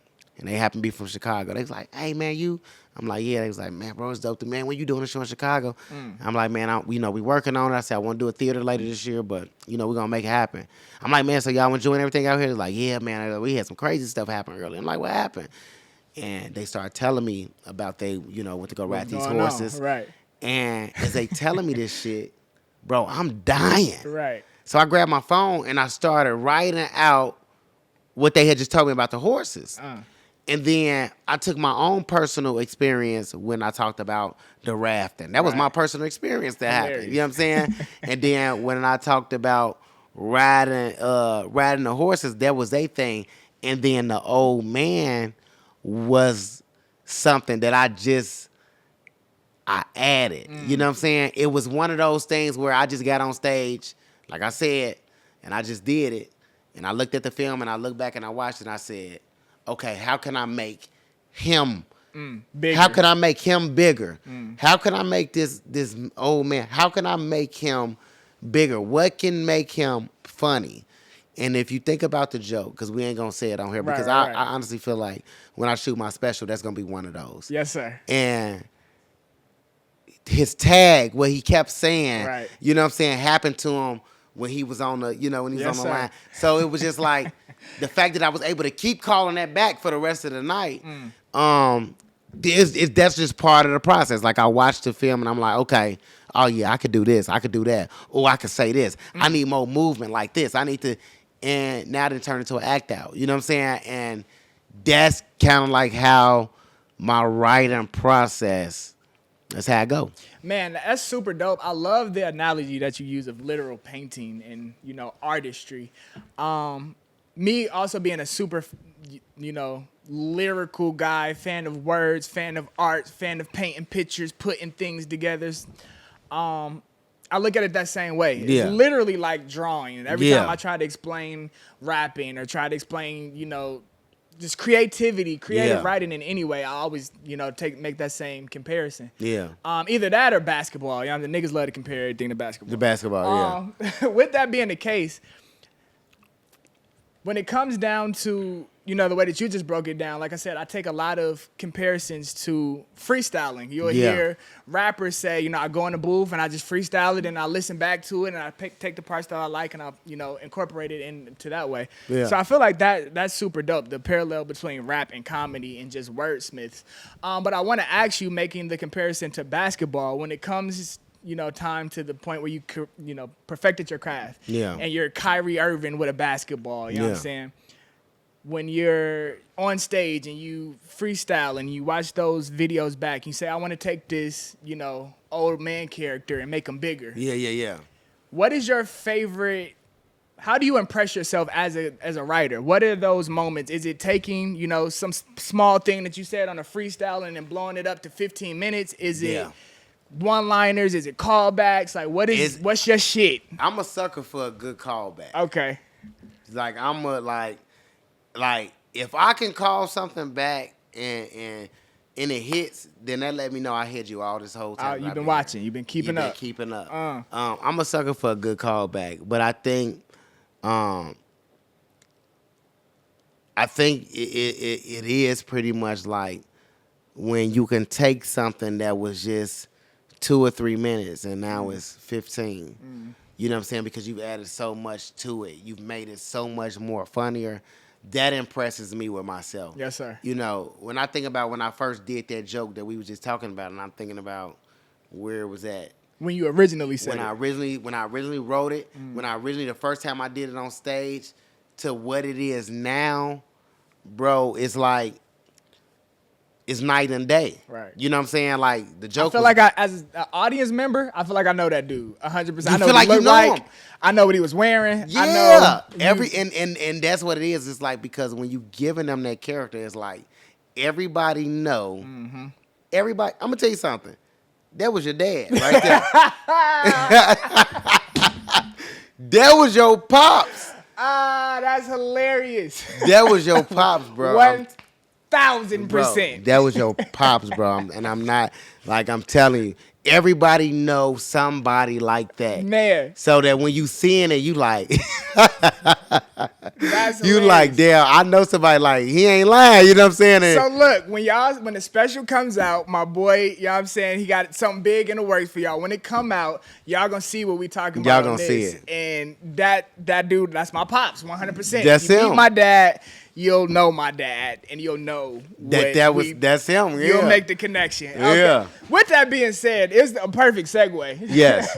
And they happen to be from Chicago. They was like, hey, man, you? I'm like, yeah. They was like, man, bro, it's dope. Man, when you doing a show in Chicago? I'm like, man, we working on it. I said, I want to do a theater later this year, but, we're going to make it happen. I'm like, man, so y'all enjoying everything out here? They're like, yeah, man, we had some crazy stuff happen earlier. I'm like, what happened? And they started telling me about they, went to go ride these horses. Right. And as they telling me this shit, bro, I'm dying. Right. So I grabbed my phone and I started writing out what they had just told me about the horses. And then I took my own personal experience when I talked about the rafting. That was my personal experience that happened. You know what I'm saying? And then when I talked about riding the horses, that was a thing. And then the old man was something that I added. You know what I'm saying? It was one of those things where I just got on stage, like I said, and I just did it. And I looked at the film and I looked back and I watched it and I said, okay, how can I make him Bigger. How can I make him bigger? How can I make this old man? How can I make him bigger? What can make him funny? And if you think about the joke, because we ain't gonna say it on here, because I honestly feel like when I shoot my special, that's gonna be one of those. Yes, sir. And his tag, what he kept saying, you know what I'm saying, happened to him when he was on the, when he was on the line. So it was just like the fact that I was able to keep calling that back for the rest of the night. That's just part of the process. Like I watched the film and I'm like, okay, oh yeah, I could do this, I could do that, or I could say this. I need more movement like this. I need to, and now they turn into an act out. You know what I'm saying? And that's kind of like how my writing process. That's how I go. Man, that's super dope. I love the analogy that you use of literal painting and artistry. Me also being a super, lyrical guy, fan of words, fan of art, fan of painting pictures, putting things together. I look at it that same way. It's literally like drawing. And every time I try to explain rapping or try to explain, just creative writing in any way, I always, make that same comparison. Yeah. Either that or basketball. The niggas love to compare everything to basketball. The basketball, With that being the case, when it comes down to, the way that you just broke it down, like I said, I take a lot of comparisons to freestyling. You'll hear rappers say, I go in the booth and I just freestyle it and I listen back to it and I take the parts that I like and I, incorporate it into that way. Yeah. So I feel like that's super dope, the parallel between rap and comedy and just wordsmiths. But I want to ask you, making the comparison to basketball, when it comes time to the point where you perfected your craft. Yeah. And you're Kyrie Irving with a basketball, you know what I'm saying? When you're on stage and you freestyle and you watch those videos back, you say, I want to take this, old man character and make him bigger. Yeah. What is your favorite? How do you impress yourself as a writer? What are those moments? Is it taking, some small thing that you said on a freestyle and then blowing it up to 15 minutes? Is it one-liners? Is it callbacks? Like, what's your shit? I'm a sucker for a good callback. Okay. Like, I'm a, like if I can call something back and it hits, then that let me know I hit you all this whole time. You've been watching. You've been keeping up. I'm a sucker for a good callback, but I think it is pretty much like when you can take something that was just 2 or 3 minutes and now it's 15. You know what I'm saying? Because you've added so much to it. You've made it so much more funnier. That impresses me with myself. Yes, sir. When I think about when I first did that joke that we were just talking about, and I'm thinking about where it was at. When you originally said when I originally wrote it, the first time I did it on stage, to what it is now, bro, it's like, it's night and day. Right. You know what I'm saying? Like, the joke I feel like as an audience member, I feel like I know that dude 100%. I know feel what he like you looked know like. him. I know what he was wearing. Yeah. I know and that's what it is. It's like, because when you giving them that character, it's like everybody know. Everybody, I'm gonna tell you something. That was your dad right there. That was your pops. That's hilarious. That was your pops, bro. 1,000%. That was your pops, bro. And I'm not, like, I'm telling you, everybody knows somebody like that. Man. So that when you seeing it, you like, That's you hilarious. like, damn, I know somebody like, he ain't lying, you know what I'm saying? So look, when the special comes out, my boy, you know what I'm saying, he got something big in the works for y'all. When it come out, y'all gonna see what we talking about. Y'all gonna see it. And that dude, that's my pops, 100%. That's you him. Meet my dad, you'll know my dad, and you'll know that's him. Yeah. You'll make the connection. Yeah. Okay. With that being said, it's a perfect segue. Yes.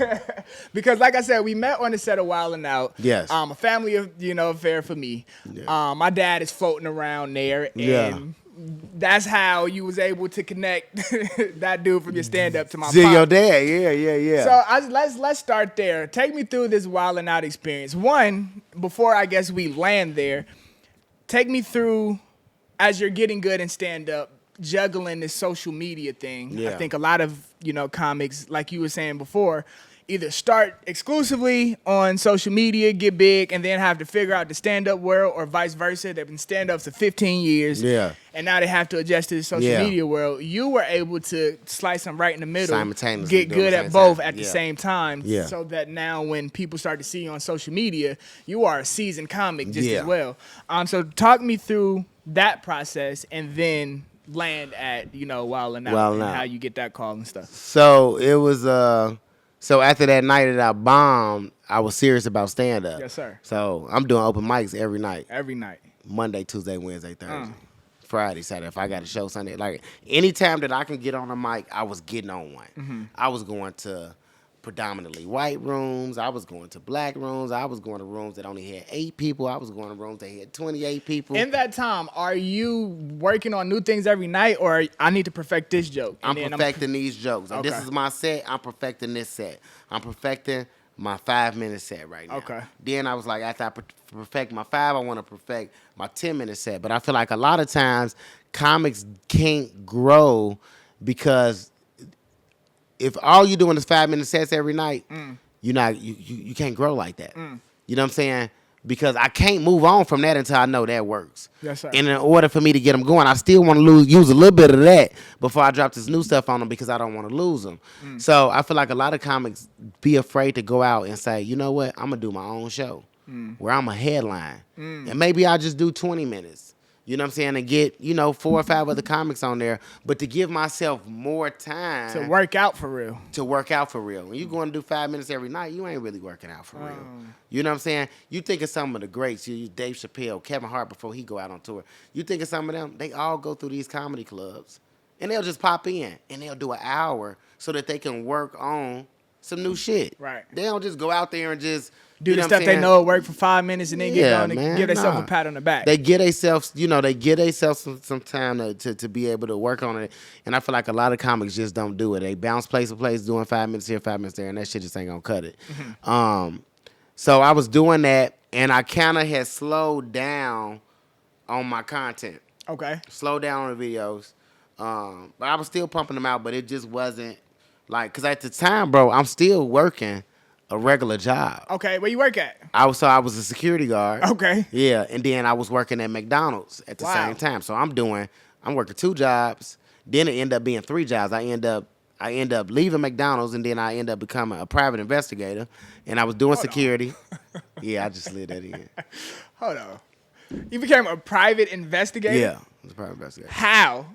Because like I said, we met on the set of Wild 'N Out. Yes. A family affair for me. Yeah. My dad is floating around there, and that's how you was able to connect that dude from your stand-up to my See pop. your dad, yeah. So let's start there. Take me through this Wild 'N Out experience. One, before I guess we land there, take me through, as you're getting good in stand-up, juggling this social media thing. Yeah. I think a lot of, comics, like you were saying before, either start exclusively on social media, get big, and then have to figure out the stand-up world, or vice versa. They've been stand-ups for 15 years. Yeah. And now they have to adjust to the social media world. You were able to slice them right in the middle. Simultaneously. Get good at both at the Yeah. same time. Yeah. So that now when people start to see you on social media, you are a seasoned comic just Yeah. as well. So talk me through that process and then land at, Wildin' Out and how you get that call and stuff. So it was so after that night that I bombed, I was serious about stand up. Yes, sir. So I'm doing open mics every night. Every night. Monday, Tuesday, Wednesday, Thursday. Friday, Saturday. If I got a show Sunday, like anytime that I can get on a mic, I was getting on one. Mm-hmm. I was going to predominantly white rooms. I was going to black rooms. I was going to rooms that only had 8 people. I was going to rooms that had 28 people. In that time, are you working on new things every night, or I need to perfect this joke? I'm perfecting these jokes. Okay. This is my set. I'm perfecting this set. I'm perfecting my 5-minute set right now. Okay. Then I was like, after I perfect my 5, I want to perfect my 10-minute set. But I feel like a lot of times comics can't grow because if all you're doing is 5-minute sets every night, you can't grow like that. You know what I'm saying? Because I can't move on from that until I know that works. Yes, sir. And in order for me to get them going, I still want to use a little bit of that before I drop this new stuff on them because I don't want to lose them. So I feel like a lot of comics be afraid to go out and say, you know what, I'm going to do my own show where I'm a headline. And maybe I'll just do 20 minutes. You know what I'm saying? And get, 4 or 5 other comics on there. But to give myself more time. To work out for real. When you going to do 5 minutes every night, you ain't really working out for real. You know what I'm saying? You think of some of the greats. You Dave Chappelle, Kevin Hart before he go out on tour. You think of some of them, they all go through these comedy clubs. And they'll just pop in. And they'll do an hour so that they can work on some new shit. Right. They don't just go out there and just do the stuff they know will work for 5 minutes and then get going and give themselves a pat on the back. They get themselves, some time to be able to work on it. And I feel like a lot of comics just don't do it. They bounce place to place, doing 5 minutes here, 5 minutes there, and that shit just ain't gonna cut it. So I was doing that, and I kind of had slowed down on my content. Okay. Slowed down on the videos. But I was still pumping them out, but it just wasn't like, because at the time, bro, I'm still working a regular job. Okay, where you work at? I was a security guard. Okay. Yeah, and then I was working at McDonald's at the same time. So I'm working 2 jobs. Then it ended up being 3 jobs. I end up leaving McDonald's, and then I end up becoming a private investigator. And I was doing security. Yeah, I just slid that in. Hold on. You became a private investigator? Yeah, I was a private investigator. How?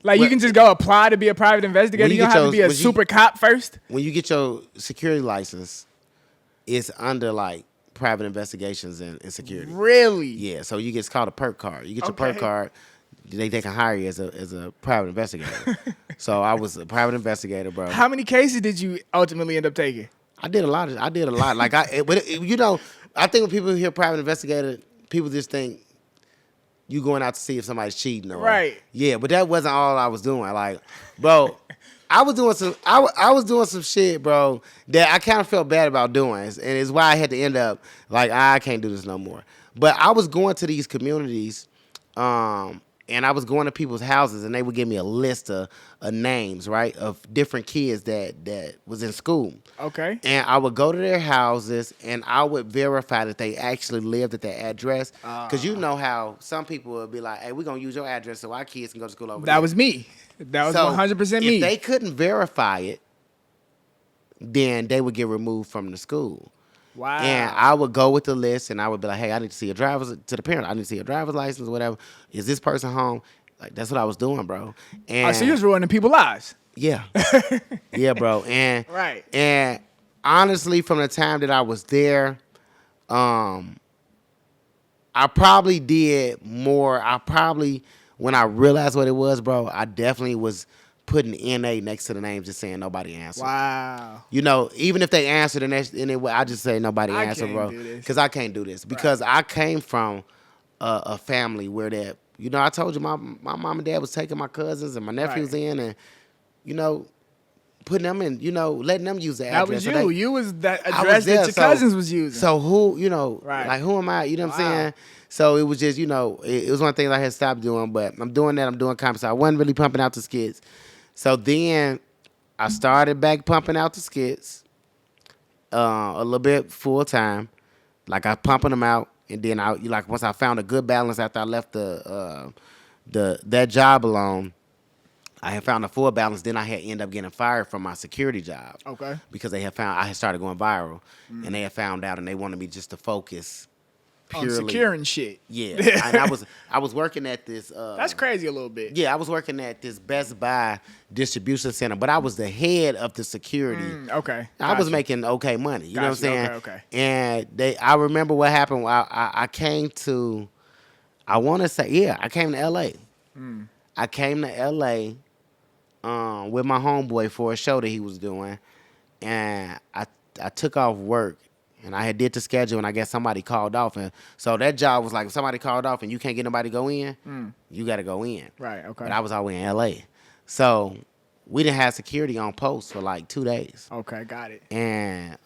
Like, you can just go apply to be a private investigator? You don't have to be a super cop first? When you get your security license, it's under, like, private investigations and security. Really? Yeah, so it's called a perk card. You get your perk card, they can hire you as a private investigator. So I was a private investigator, bro. How many cases did you ultimately end up taking? I did a lot. Like, I think when people hear private investigator, people just think you going out to see if somebody's cheating or right. Yeah, but that wasn't all I was doing. Like, bro, I was doing some shit, bro, that I kind of felt bad about doing, and it's why I had to end up like, I can't do this no more. But I was going to these communities, and I was going to people's houses, and they would give me a list of names, right, of different kids that was in school. Okay. And I would go to their houses, and I would verify that they actually lived at their address. Because you know how some people would be like, hey, we're going to use your address so our kids can go to school over there. That was me. That was 100% me. If they couldn't verify it, then they would get removed from the school. Wow. And I would go with the list, and I would be like, hey, I need to see a driver's, to the parent, I need to see a driver's license or whatever. Is this person home? Like, that's what I was doing, bro. And so you was ruining people's lives. Yeah. Yeah, bro. And right. And honestly, from the time that I was there, I probably did more. When I realized what it was, bro, I definitely was putting NA next to the names, just saying nobody answered. Wow. Even if they answered, I just say nobody answered, bro. Because I can't do this. Because I came from a family where that, I told you my mom and dad was taking my cousins and my nephews in and, putting them in, letting them use the address. That was you. You was that address that your cousins was using. So who, like who am I? You know what I'm saying? So it was just, it was one of the things I had stopped doing, but I'm doing that. I'm doing comedy. So I wasn't really pumping out the skits. So then I started back pumping out the skits. a little bit full time, like I pumping them out, and then once I found a good balance after I left that job alone, I had found a full balance. Then I had ended up getting fired from my security job. Okay. Because they had found I had started going viral, and they had found out, and they wanted me just to focus On purely securing shit. Yeah, and I was working at this. That's crazy a little bit. Yeah, I was working at this Best Buy distribution center, but I was the head of the security. Okay. I was making okay money. You know what I'm saying? Okay. And I remember what happened. I came to, I want to say, yeah, I came to L.A. I came to L.A. With my homeboy for a show that he was doing, and I took off work. And I had did the schedule, and I guess somebody called off. And so that job was like, if somebody called off and you can't get nobody to go in, you got to go in. Right, okay. But I was always in L.A. So we didn't have security on post for like 2 days. Okay, got it. And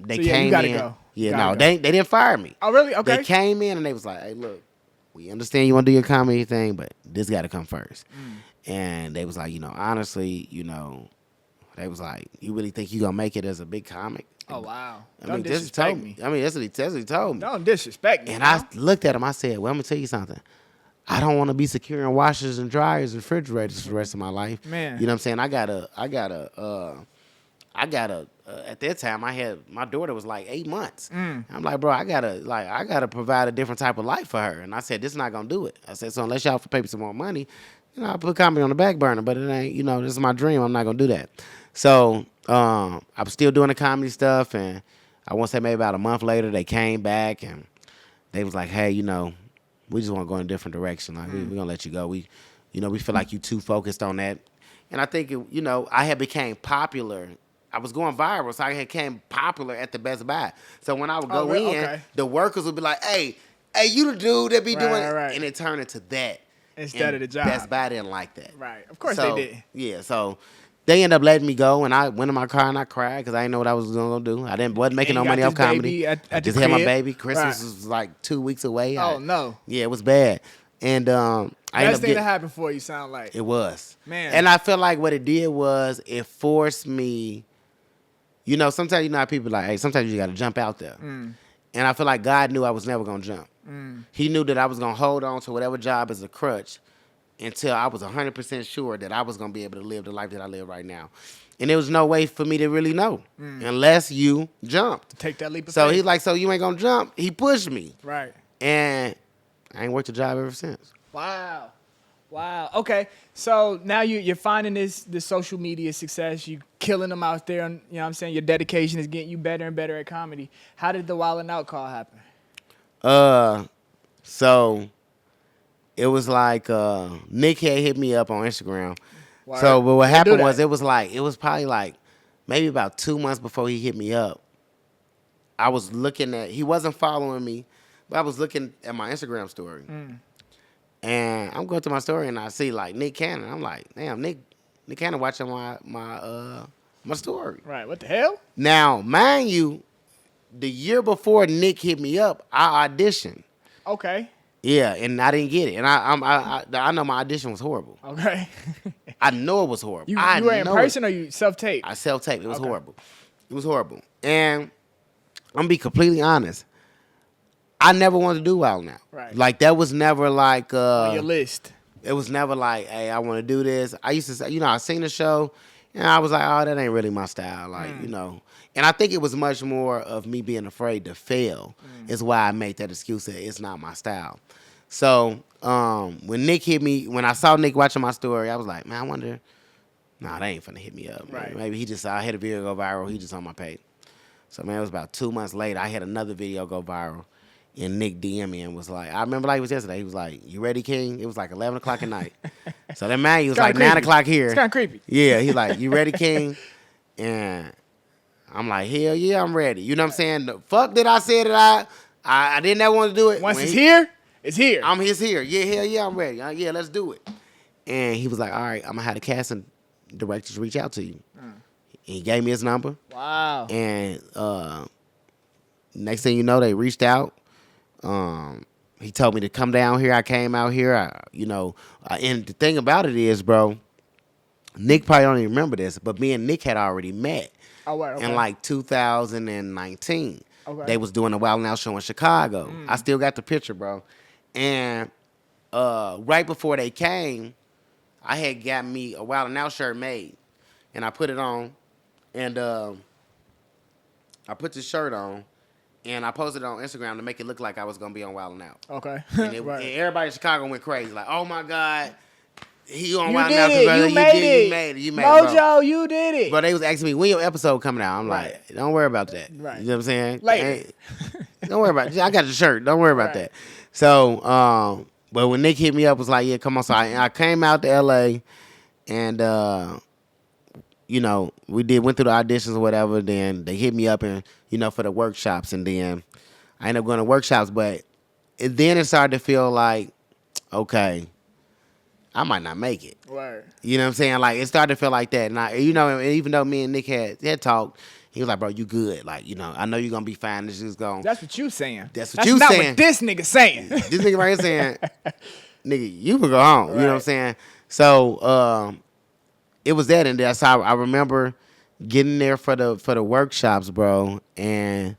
they So, came you gotta in. go. Yeah, Gotta no, go. they didn't fire me. Oh, really? Okay. They came in, and they was like, hey, look, we understand you want to do your comedy thing, but this got to come first. And they was like, honestly, they was like, you really think you going to make it as a big comic? Oh, wow. Don't disrespect me. I mean, that's what he told me. Don't disrespect me. And I looked at him. I said, well, I'm going to tell you something. I don't want to be securing washers and dryers and refrigerators for the rest of my life. Man. You know what I'm saying? I got at that time, my daughter was like 8 months. I'm like, bro, I gotta provide a different type of life for her. And I said, this is not going to do it. I said, so unless y'all pay me some more money, I'll put comedy on the back burner, but it ain't, this is my dream. I'm not going to do that. So I was still doing the comedy stuff, and I want to say maybe about a month later, they came back, and they was like, hey, we just want to go in a different direction. Like, we're going to let you go. We feel like you too focused on that. And I think, I had became popular. I was going viral, so I had became popular at the Best Buy. So when I would go the workers would be like, hey, you the dude that be doing it. Right. And it turned into that. Instead of the job. Best Buy didn't like that. Right. Of course they did. Yeah, so they ended up letting me go, and I went in my car and I cried because I didn't know what I was going to do. Wasn't making no money off comedy. I just had my baby. Christmas was like 2 weeks away. Oh, no. Yeah, it was bad. And I Best thing that happened for you sound like. It was. Man. And I feel like what it did was it forced me, sometimes how people like, hey, sometimes you got to jump out there. And I feel like God knew I was never going to jump. He knew that I was going to hold on to whatever job as a crutch until I was 100% sure that I was going to be able to live the life that I live right now. And there was no way for me to really know unless you jumped. Take that leap of So faith. he's like, so you ain't going to jump? He pushed me. Right. And I ain't worked a job ever since. Wow. Okay. So now you're finding this social media success. You killing them out there. And, what I'm saying? Your dedication is getting you better and better at comedy. How did the Wildin' Out call happen? So it was like Nick had hit me up on Instagram. Word. So but what happened was that. it was probably like maybe about 2 months before he hit me up. I was looking he wasn't following me, but I was looking at my Instagram story. And I'm going to my story and I see like Nick Cannon. I'm like, damn, Nick Cannon watching my story. Right. What the hell? Now, mind you, the year before Nick hit me up, I auditioned. Okay. Yeah, and I didn't get it, and I know my audition was horrible. Okay. I know it was horrible. You were in person or you self-taped? I self-taped. It was horrible. It was horrible. And I'm gonna be completely honest. I never wanted to do Wild Now. Right. Like that was never like on your list. It was never like, hey, I want to do this. I used to say, I seen the show, and I was like, oh, that ain't really my style. Like, And I think it was much more of me being afraid to fail is why I made that excuse that it's not my style. So when Nick hit me, when I saw Nick watching my story, I was like, man, I wonder, nah, they ain't finna hit me up. Right. Maybe he just saw I had a video go viral. He just on my page. So, man, it was about 2 months later. I had another video go viral. And Nick DM me and was like, I remember like it was yesterday. He was like, you ready, King? It was like 11 o'clock at night. So that man, he was like creepy. 9 o'clock here. It's kind of creepy. Yeah, he's like, you ready, King? And I'm like, hell yeah, I'm ready. You know what I'm saying? The fuck that I said that I didn't ever want to do it. Once it's here, it's here. It's here. Yeah, hell yeah, I'm ready. Yeah, let's do it. And he was like, all right, I'm going to have the casting directors reach out to you. He gave me his number. Wow. And next thing you know, they reached out. He told me to come down here. I came out here. And the thing about it is, bro, Nick probably don't even remember this, but me and Nick had already met Okay. in like 2019. Okay. They was doing a Wild 'N Out show in Chicago. I still got the picture, bro. And right before they came, I had got me a Wild 'N Out shirt made, and I put it on, and I put the shirt on, and I posted it on Instagram to make it look like I was gonna be on Wild 'N Out. Okay. And, Right. and everybody in Chicago went crazy, like, "Oh my God, he on You Wild 'N did Out, it. brother. You made it. You made it. You made it, bro." Mojo, you did it. But they was asking me, when your episode coming out? I'm Right. like, don't worry about that. Right. You know what I'm saying? Later. Don't worry about it. I got the shirt. Don't worry about Right. that. So, but when Nick hit me up, was like, yeah, come on. So I came out to LA, and you know, went through the auditions or whatever. Then they hit me up and for the workshops, and then I ended up going to workshops. But then it started to feel like, okay, I might not make it. Word. You know what I'm saying? Like, it started to feel like that. And even though me and Nick had talked, he was like, bro, you good. Like, I know you're going to be fine. This is going. That's what you saying. That's what you not saying. what this nigga saying. This nigga right here saying, nigga, you can go home. You know what I'm Right. saying? So, it was that. And that's how I remember getting there for the workshops, bro. And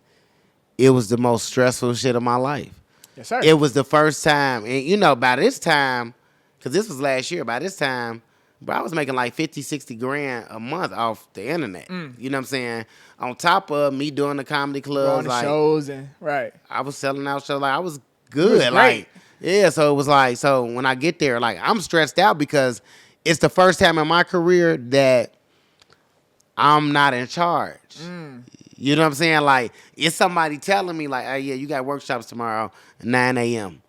it was the most stressful shit of my life. Yes, sir. It was the first time. And, by this time, because this was last year, by this time, bro, I was making like 50, 60 grand a month off the internet. You know what I'm saying? On top of me doing the comedy clubs, on the like, shows and right. I was selling out shows. Like, I was good. was great. Like, yeah, so it was like, so when I get there, like, I'm stressed out because it's the first time in my career that I'm not in charge. You know what I'm saying? Like, it's somebody telling me, like, hey, yeah, you got workshops tomorrow at 9 a.m.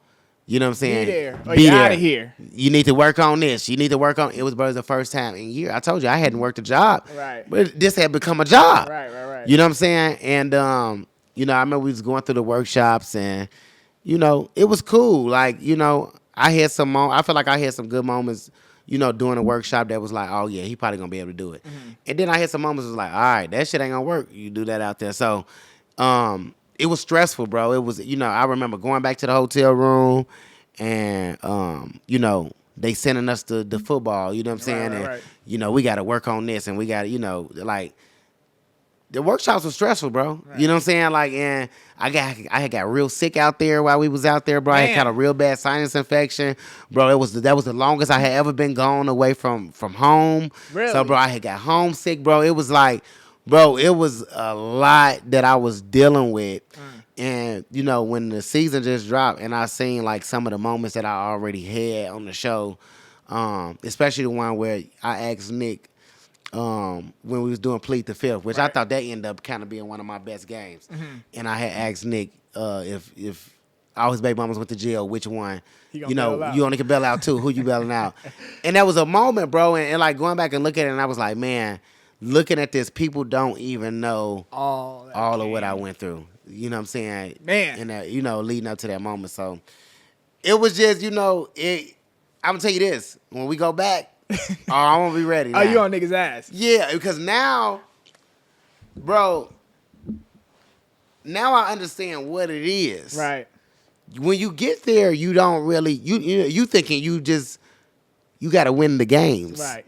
You know what I'm saying? Be there. Or you out of here. You need to work on this. You need to work on. It was the first time in a year. I told you I hadn't worked a job. Right. But this had become a job. Right. You know what I'm saying? And I remember we was going through the workshops, and it was cool. Like, I had some. I feel like I had some good moments. Doing a workshop that was like, oh yeah, he probably gonna be able to do it. And then I had some moments that was like, all right, that shit ain't gonna work. You do that out there. So, it was stressful, bro. It was, I remember going back to the hotel room, and they sending us the football. You know what I'm saying? Right. And we got to work on this, and we got to, like, the workshops were stressful, bro. Right. You know what I'm saying? Like, and I had got real sick out there while we was out there, bro. I had Man. kind of real bad sinus infection, bro. That was the longest I had ever been gone away from home. Really? So, bro, I had got homesick, bro. It was like, bro, it was a lot that I was dealing with. And, when the season just dropped and I seen, like, some of the moments that I already had on the show, especially the one where I asked Nick when we was doing Plead the Fifth, which I Right. thought that ended up kind of being one of my best games. And I had asked Nick if all his baby mamas went to jail, which one? He gonna bail out. You only can bail out too. Who you bailing out? And that was a moment, bro. And like going back and looking at it, and I was like, man, looking at this, people don't even know All of what I went through. You know what I'm saying? Man. And that, leading up to that moment. So it was just, I'm gonna tell you this. When we go back, I won't be ready. Oh, now. you on niggas' ass. Yeah, because now, bro, now I understand what it is. Right. When you get there, you don't really you thinking you got to win the games. Right.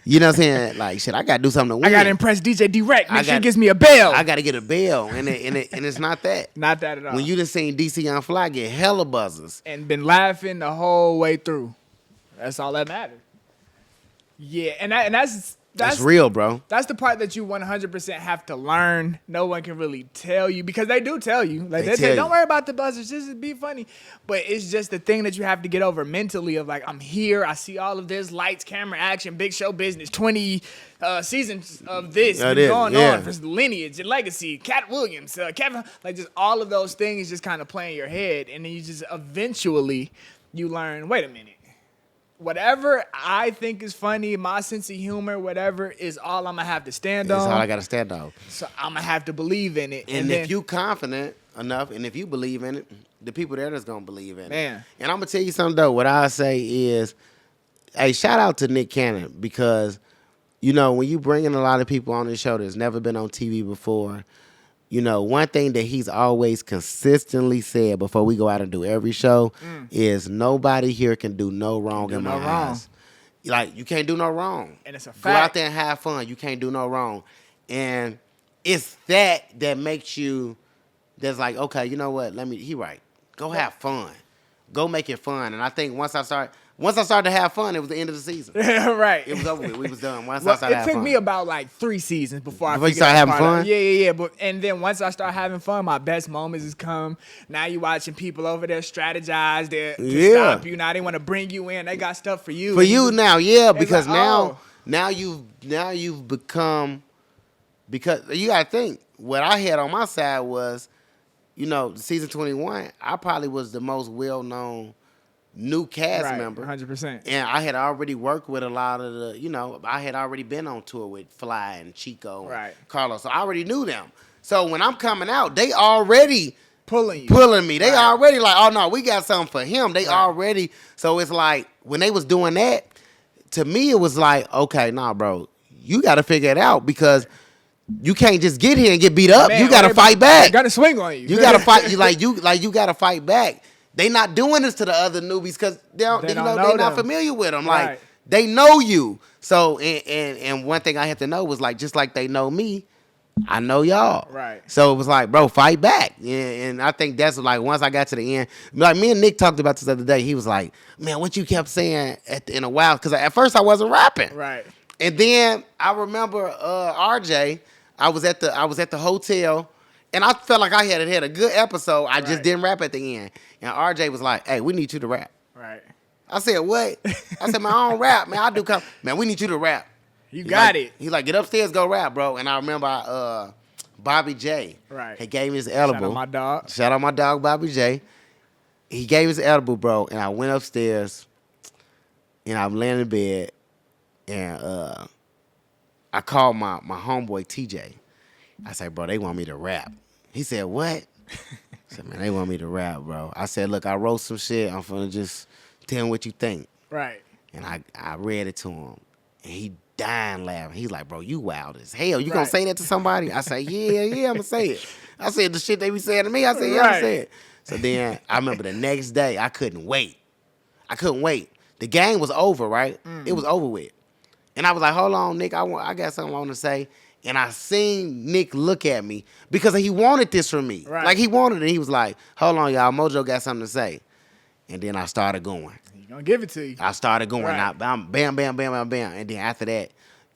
You know what I'm saying? Like, shit, I got to do something to win. I gotta impress DJ Direct. I Make sure he got- gives me a bail. I got to get a bail, and it's not that. Not that at all. When you done seen DC Young Fly get hella buzzers. And been laughing the whole way through. That's all that matters. Yeah, and that's real, bro. That's the part that you 100% have to learn. No one can really tell you because they do tell you. Like they tell say, don't you. worry about the buzzers, just be funny. But it's just the thing that you have to get over mentally of like, I'm here, I see all of this, lights, camera, action, big show business, 20 seasons of this That been is, going yeah. on for lineage and legacy, Cat Williams, Kevin, like just all of those things just kind of play in your head. And then you just eventually you learn, wait a minute. Whatever I think is funny, my sense of humor, whatever, is all I'm going to have to stand That's on. all I got to stand on. So I'm going to have to believe in it. And then, if you confident enough, and if you believe in it, the people there that's gonna believe in it. Man. And I'm gonna tell you something though. What I say is, hey, shout out to Nick Cannon because, when you bring in a lot of people on this show that's never been on TV before, one thing that he's always consistently said before we go out and do every show is nobody here can do no wrong in my no wrong. eyes. Like, you can't do no wrong. And it's a fact. Go out there and have fun. You can't do no wrong. And it's that makes you, that's like, okay, you know what? He right. Go have fun. Go make it fun. And I think once I started to have fun, it was the end of the season. Yeah, right. It was over with. We was done. Once I started it having took fun. me about like 3 seasons before you started having fun? Yeah. And then once I start having fun, my best moments has come. Now you watching people over there strategize to stop you. Now they want to bring you in. They got stuff for you. For you now, yeah, because like, now you've become, because you gotta think, what I had on my side was, season 21, I probably was the most well-known new cast member. 100%. And I had already worked with a lot of the, I had already been on tour with Fly and Chico and Carlos. So I already knew them. So when I'm coming out, they already pulling me. They already like, oh no, we got something for him. They already, so it's like, when they was doing that, to me it was like, okay, nah, bro, you got to figure it out, because you can't just get here and get beat up. You got to fight back. Got to swing on you. You got to fight. You got to fight back. They not doing this to the other newbies because they're not familiar with them. Like, they know you. So and one thing I had to know was, like, just like they know me, I know y'all. Right. So it was like, bro, fight back. And I think that's like, once I got to the end, like, me and Nick talked about this the other day. He was like, man, what you kept saying in a while, because at first I wasn't rapping. Right. And then I remember RJ. I was at the hotel, and I felt like I had a good episode. I just didn't rap at the end. And RJ was like, hey, we need you to rap. Right. I said, what? I said, man, I don't rap, man. I do come. Man, we need you to rap. You got it. He's like, get upstairs, go rap, bro. And I remember Bobby J. Right. He gave me his edible. Shout out my dog. Shout out my dog, Bobby J. He gave his edible, bro. And I went upstairs, and I'm laying in bed, and I called my homeboy TJ. I said, bro, they want me to rap. He said, what? I said, man, they want me to rap, bro. I said, look, I wrote some shit. I'm finna just tell him what you think. Right. And I read it to him. And he dying laughing. He's like, bro, you wild as hell. You gonna say that to somebody? I said, yeah, I'm gonna say it. I said the shit they be saying to me. I said, yeah, I'm gonna say it. So then I remember the next day, I couldn't wait. The game was over, right? It was over with. And I was like, hold on, Nick, I got something I want to say. And I seen Nick look at me because he wanted this from me. Right. Like, he wanted it. He was like, hold on, y'all, Mojo got something to say. And then I started going. He's going to give it to you. I started going. Right. Bam, bam, bam, bam, bam. And then after that,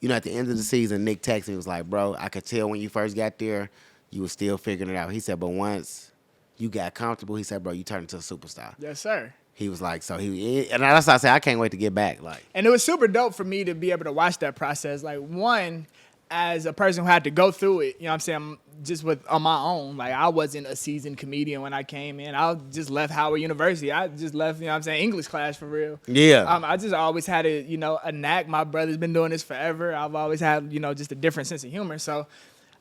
at the end of the season, Nick texted me, was like, bro, I could tell when you first got there, you were still figuring it out. He said, but once you got comfortable, he said, bro, you turned into a superstar. Yes, sir. He was like, and that's why I said, I can't wait to get back. Like, and it was super dope for me to be able to watch that process. Like, one, as a person who had to go through it, you know what I'm saying, just on my own. Like, I wasn't a seasoned comedian when I came in. I just left Howard University. I just left, English class for real. Yeah. I just always had a knack. My brother's been doing this forever. I've always had, just a different sense of humor. So,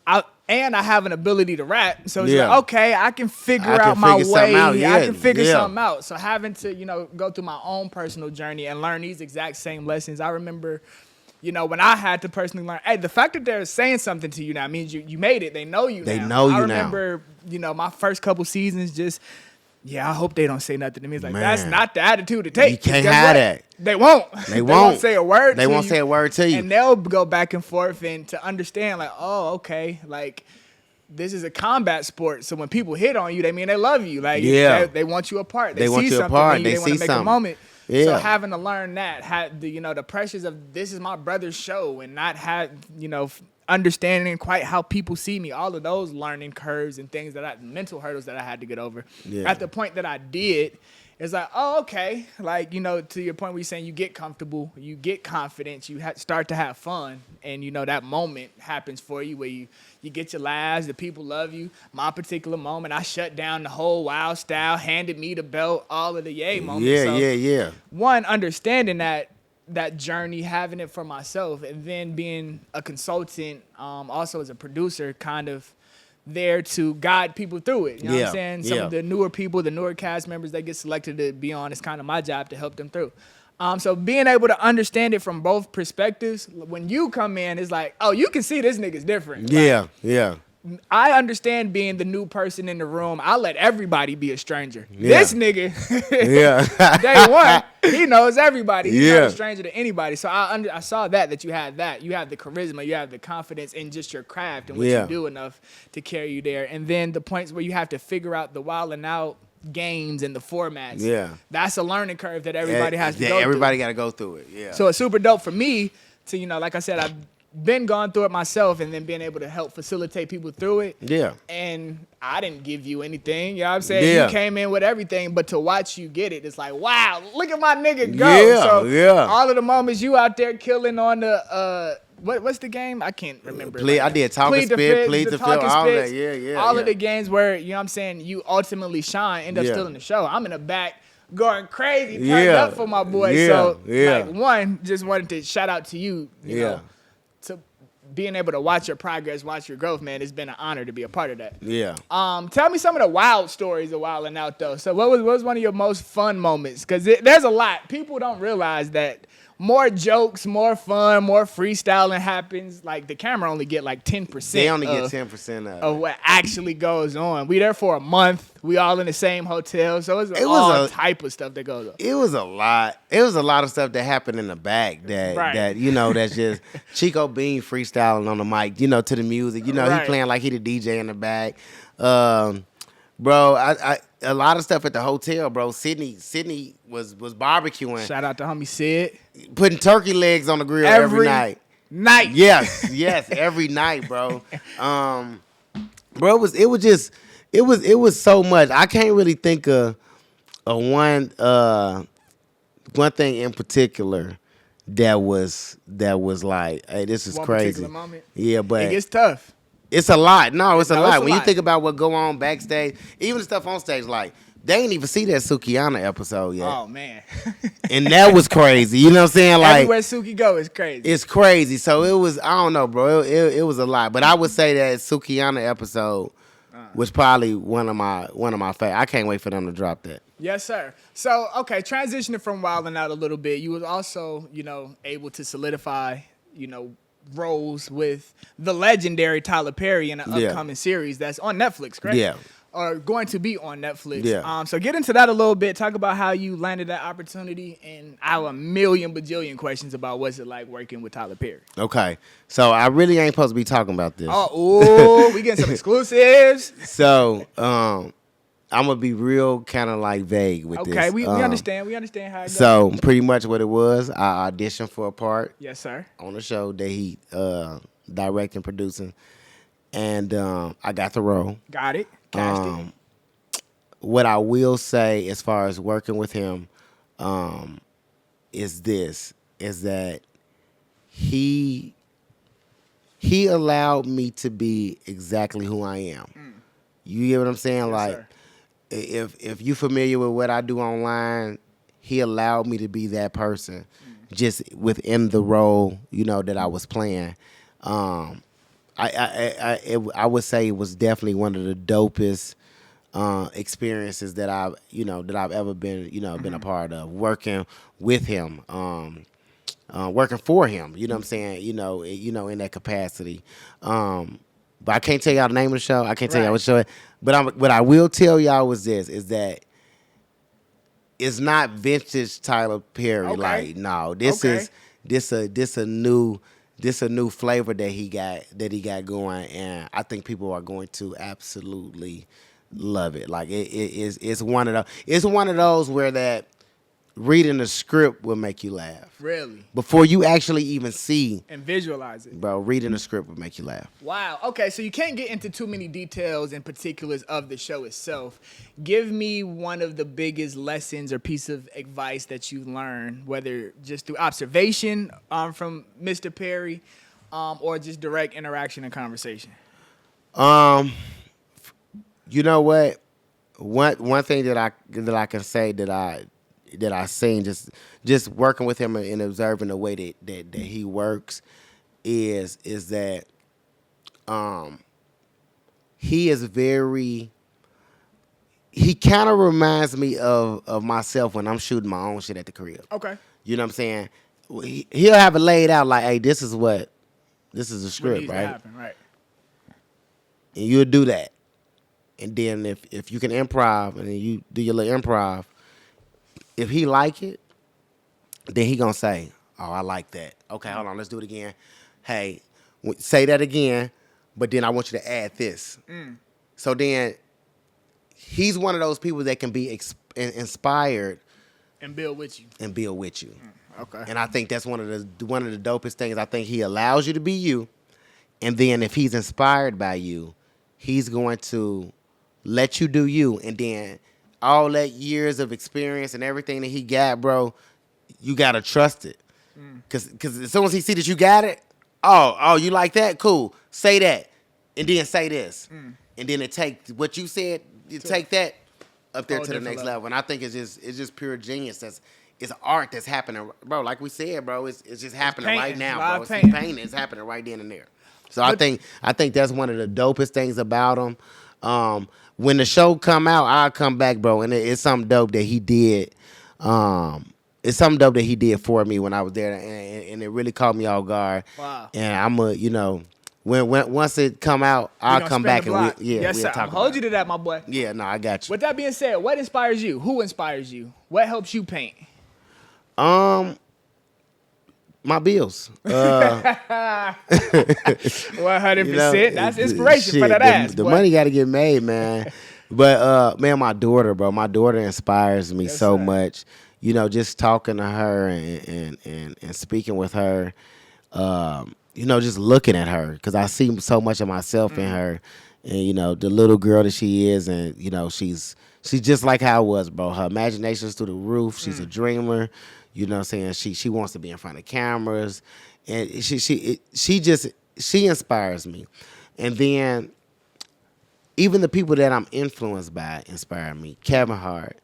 I have an ability to rap. So it's like, okay, I can figure out my way. I can figure something out. So having to, go through my own personal journey and learn these exact same lessons. I remember, when I had to personally learn, hey, the fact that they're saying something to you now means you made it. They know you now. They know you now. I remember, my first couple seasons just, I hope they don't say nothing to me. It's like, that's not the attitude to take. You can't have that. They won't. They won't say a word They won't say a word to you. And they'll go back and forth and to understand, like, oh, okay, like, this is a combat sport. So when people hit on you, they mean they love you. Like, they want you apart. They want see you something apart. in you. They They want see to make something. a moment. Yeah. So having to learn that, the pressures of this is my brother's show and not have, understanding quite how people see me, all of those learning curves and things mental hurdles that I had to get over. Yeah. At the point that I did, it's like, oh, okay. Like, to your point where you're saying you get comfortable, you get confidence, you start to have fun. And, that moment happens for you where you get your laughs, the people love you. My particular moment, I shut down the whole Wild Style, handed me the belt, all of the yay moments. Yeah. One, understanding that journey, having it for myself, and then being a consultant, also as a producer, kind of there to guide people through it. You know what I'm saying? Some of the newer people, the newer cast members that get selected to be on, it's kind of my job to help them through. So being able to understand it from both perspectives, when you come in, it's like, oh, you can see this nigga's different. Yeah, like, I understand being the new person in the room. I let everybody be a stranger. Yeah. This nigga, Yeah. day one, he knows everybody. He's not Yeah. a stranger to anybody. So I saw that you had that. You have the charisma. You have the confidence in just your craft and what Yeah. you do enough to carry you there. And then the points where you have to figure out the wild and out games and the formats. Yeah. That's a learning curve that everybody has to go through. Everybody got to go through it. Yeah. So it's super dope for me to, like I said, I've been gone through it myself and then being able to help facilitate people through it. Yeah. And I didn't give you anything. You know what I'm saying? Yeah. You came in with everything, but to watch you get it, it's like, wow, look at my nigga go. Yeah, So yeah. all of the moments you out there killing on the what's the game? I can't remember. I did talk and spit, plead to feel, all that. Yeah. All of the games where, you know what I'm saying, you ultimately shine, end up Yeah. still in the show. I'm in the back going crazy, turned Yeah. up for my boy. Yeah, So yeah. like one, just wanted to shout out to you, you Yeah. know, to being able to watch your progress, watch your growth, man. It's been an honor to be a part of that. Yeah. Tell me some of the wild stories of Wildin' Out though. So what was one of your most fun moments? Because there's a lot. People don't realize that more jokes, more fun, more freestyling happens. Like the camera only get like 10%. They only get 10% of what actually goes on. We there for a month. We all in the same hotel, so it was all type of stuff that goes on. It was a lot. It was a lot of stuff that happened in the back that Right. that's just Chico Bean freestyling on the mic, to the music. Right. He playing like he the DJ in the back. Bro, I a lot of stuff at the hotel, bro. Sydney was barbecuing, Shout out to homie Sid. putting turkey legs on the grill every night. Yes, every night, bro. Bro, it was so much. I can't really think of one thing in particular that was like, hey, this is One crazy. particular moment. Yeah, but It gets tough. it's a lot. No, it's a No, lot. it's a When you lot. think about what go on backstage, even the stuff on stage, like they ain't even see that Sukiyana episode yet. Oh man. And that was crazy. You know what I'm saying? Like Everywhere Suki go is crazy. it's crazy. So it was, I don't know, bro. It was a lot. But I would say that Sukiyana episode was probably one of my favorites. I can't wait for them to drop that. Yes, sir. So, okay, transitioning from Wildin' Out a little bit, you was also, able to solidify, roles with the legendary Tyler Perry in an Yeah. upcoming series that's on Netflix, correct? Yeah. Or going to be on Netflix. Yeah. So get into that a little bit. Talk about how you landed that opportunity, and I have a million bajillion questions about what's it like working with Tyler Perry. Okay. So I really ain't supposed to be talking about this. Oh, ooh, we getting some exclusives. So I'm gonna be real kind of like vague with this. Okay, we understand. We understand how it goes. So pretty much what it was, I auditioned for a part Yes, sir. on the show that he directing, producing, and I got the role. Got it. Cast it. What I will say as far as working with him is that he allowed me to be exactly who I am. You get what I'm saying? Yes, like sir. if you familiar with what I do online, he allowed me to be that person just within the role, that I was playing. I would say it was definitely one of the dopest experiences that I've ever been, been a part of, working with him, working for him, you know what I'm saying, in that capacity. But I can't tell y'all the name of the show. I can't tell y'all what show it. But what I will tell y'all is that it's not vintage Tyler Perry. Okay. Like, no, this is a new flavor that he got going, and I think people are going to absolutely love it. Like it's one of those where that reading the script will make you laugh. Really? Before you actually even see, And visualize it. bro, reading the script will make you laugh. Wow. Okay, so you can't get into too many details and particulars of the show itself. Give me one of the biggest lessons or piece of advice that you learned, whether just through observation from Mr. Perry or just direct interaction and conversation. You know what? One thing that I can say that I seen just working with him and observing the way that he works is that he kind of reminds me of myself when I'm shooting my own shit at the crib. Okay. You know what I'm saying? He'll have it laid out like, hey, this is the What script, needs to right? happen, right. and you'll do that. And then if you can improv and then you do your little improv, if he like it, then he gonna say, "Oh, I like that. Okay, hold on, let's do it again. Hey, say that again, but then I want you to add this." So then he's one of those people that can be inspired And build with you. Okay. And I think that's one of the dopest things. I think he allows you to be you, and then if he's inspired by you, he's going to let you do you, and then all that years of experience and everything that he got, bro, you gotta trust it. Cause as soon as he see that you got it, oh, you like that? Cool. Say that, and then say this, and then it take what you said, you take that up there to the next level. And I think it's just pure genius. It's art that's happening, bro. Like we said, bro, it's just happening right now, bro. It's painting. It's happening right then and there. So I think that's one of the dopest things about him. When the show come out, I'll come back, bro, and it's something dope that he did. It's something dope that he did for me when I was there, and it really caught me off guard. Wow. And I'm when once it come out, I'll come back and yes, we'll sir. talk I'm hold you to that, my boy. Yeah, no, I got you. With that being said, what inspires you? Who inspires you? What helps you paint? My bills. 100%. That's inspiration for that ass. The money got to get made, man. But man, my daughter, bro. My daughter inspires me so much. Just talking to her and speaking with her. Just looking at her, because I see so much of myself in her, and the little girl that she is, and she's just like how I was, bro. Her imagination's through the roof. She's a dreamer. You know what I'm saying? She wants to be in front of cameras, and she inspires me. And then even the people that I'm influenced by inspire me. Kevin Hart,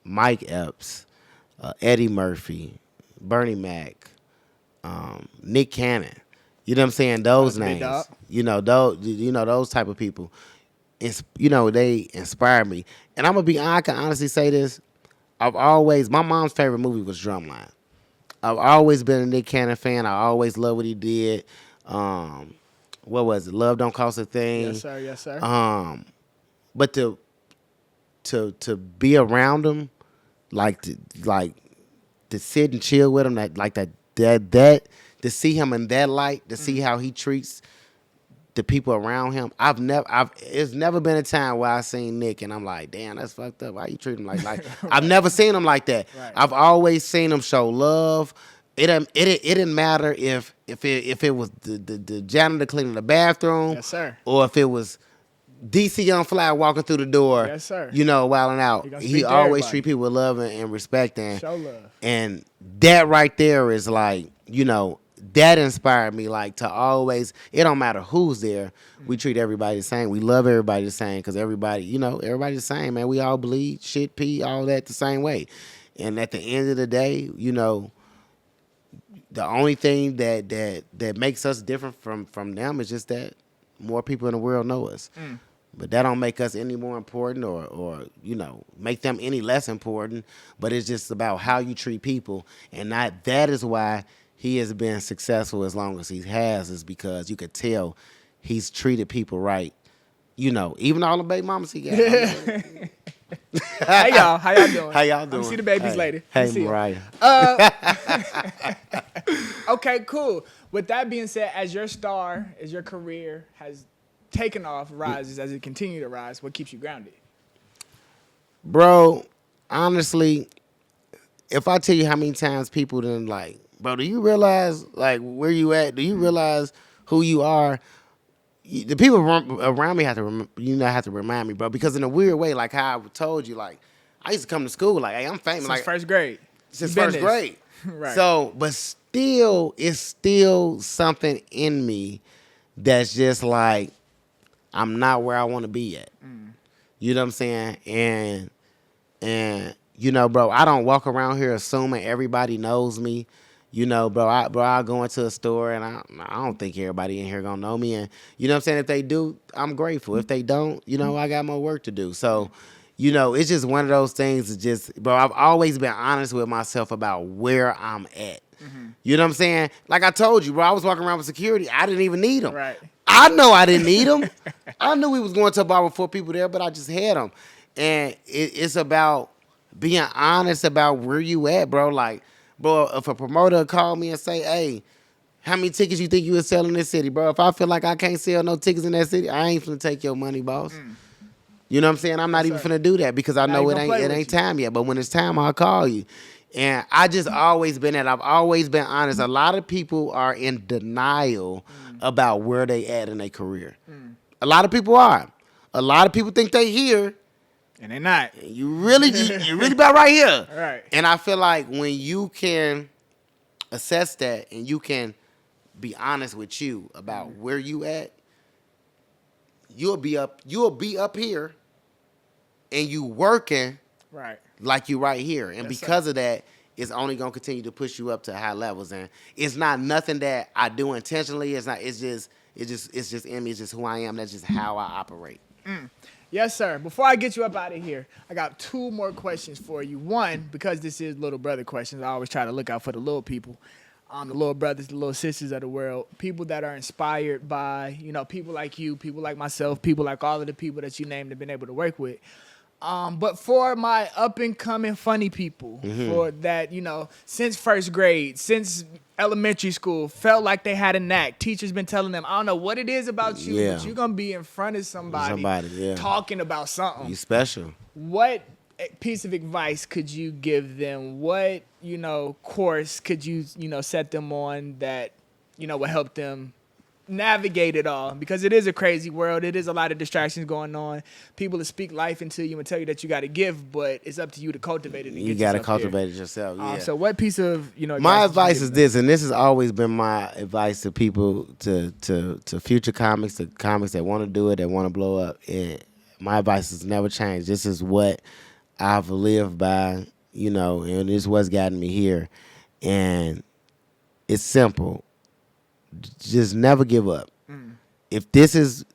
Mike Epps, Eddie Murphy, Bernie Mac, Nick Cannon. You know what I'm saying? Those names. Those type of people. They inspire me. And I can honestly say this. My mom's favorite movie was Drumline. I've always been a Nick Cannon fan. I always loved what he did. What was it? Love Don't Cost a Thing. Yes, sir. Yes, sir. But to be around him, to sit and chill with him, that to see him in that light, to see how he treats the people around him. It's never been a time where I seen Nick and I'm like, damn, that's fucked up. Why you treat him like I've never seen him like that. Right. I've always seen him show love. It didn't matter if it was the janitor cleaning the bathroom, yes, sir, or if it was DC Young Fly walking through the door, yes, sir, wilding out. He always treat people with love and respect, and show love. And that right there is that inspired me, to always, it don't matter who's there, we treat everybody the same. We love everybody the same, because everybody, everybody's the same, man. We all bleed, shit, pee, all that the same way. And at the end of the day, the only thing that makes us different from them is just that more people in the world know us. But that don't make us any more important or make them any less important. But it's just about how you treat people. And that is why he has been successful as long as he has, is because you could tell he's treated people right. Even all the baby mamas he got. Hey, y'all. How y'all doing? How y'all doing? I'm see the babies later. Hey, Mariah. Okay, cool. With that being said, as your career has taken off, rises, as it continues to rise, what keeps you grounded? Bro, honestly, if I tell you how many times people done bro, do you realize where you at? Do you realize who you are? The people around me have to remind me, bro, because in a weird way, how I told you, I used to come to school, hey, I'm famous. Since first grade. Since first grade. Right. So, but still, it's still something in me that's just I'm not where I want to be at. You know what I'm saying? And bro, I don't walk around here assuming everybody knows me. Bro, I'll go into a store and I don't think everybody in here gonna know me. And you know what I'm saying? If they do, I'm grateful. If they don't, I got more work to do. So, it's just one of those things. It's just, bro, I've always been honest with myself about where I'm at. You know what I'm saying? Like I told you, bro, I was walking around with security. I didn't even need them. Right. I know I didn't need them. I knew we was going to a bar with 4 people there, but I just had them. And it's about being honest about where you at, bro. Like, bro, if a promoter call me and say, hey, how many tickets you think you would sell in this city, bro? If I feel like I can't sell no tickets in that city, I ain't finna take your money, boss. You know what I'm saying? I'm not even finna do that because I know it ain't time yet. But when it's time, I'll call you. And I just always been that. I've always been honest. A lot of people are in denial about where they at in their career. A lot of people are. A lot of people think they here. And they're not. You really about right here. Right. And I feel like when you can assess that and you can be honest with you about where you at, you'll be up here and you working Right. like you right here. And because of that, it's only gonna continue to push you up to high levels. And it's not nothing that I do intentionally. It's just in me. It's just who I am. That's just how I operate. Yes, sir. Before I get you up out of here, I got 2 more questions for you. One, because this is little brother questions, I always try to look out for the little people, the little brothers, the little sisters of the world, people that are inspired by, people like you, people like myself, people like all of the people that you named and been able to work with. But for my up-and-coming funny people, for that, since first grade, since elementary school, felt like they had a knack. Teachers been telling them, I don't know what it is about you, but you're going to be in front of somebody talking about something. You special. What piece of advice could you give them? What, course could you, set them on that, will help them navigate it all? Because it is a crazy world. It is a lot of distractions going on. People that speak life into you and tell you that you got to give, but it's up to you to cultivate it. You got to cultivate it yourself. Yeah. So what piece of my advice is this, and this has always been my advice to people, to future comics, to comics that want to do it, that want to blow up. And my advice has never changed. This is what I've lived by, and this is what's gotten me here. And it's simple. Just never give up. If this is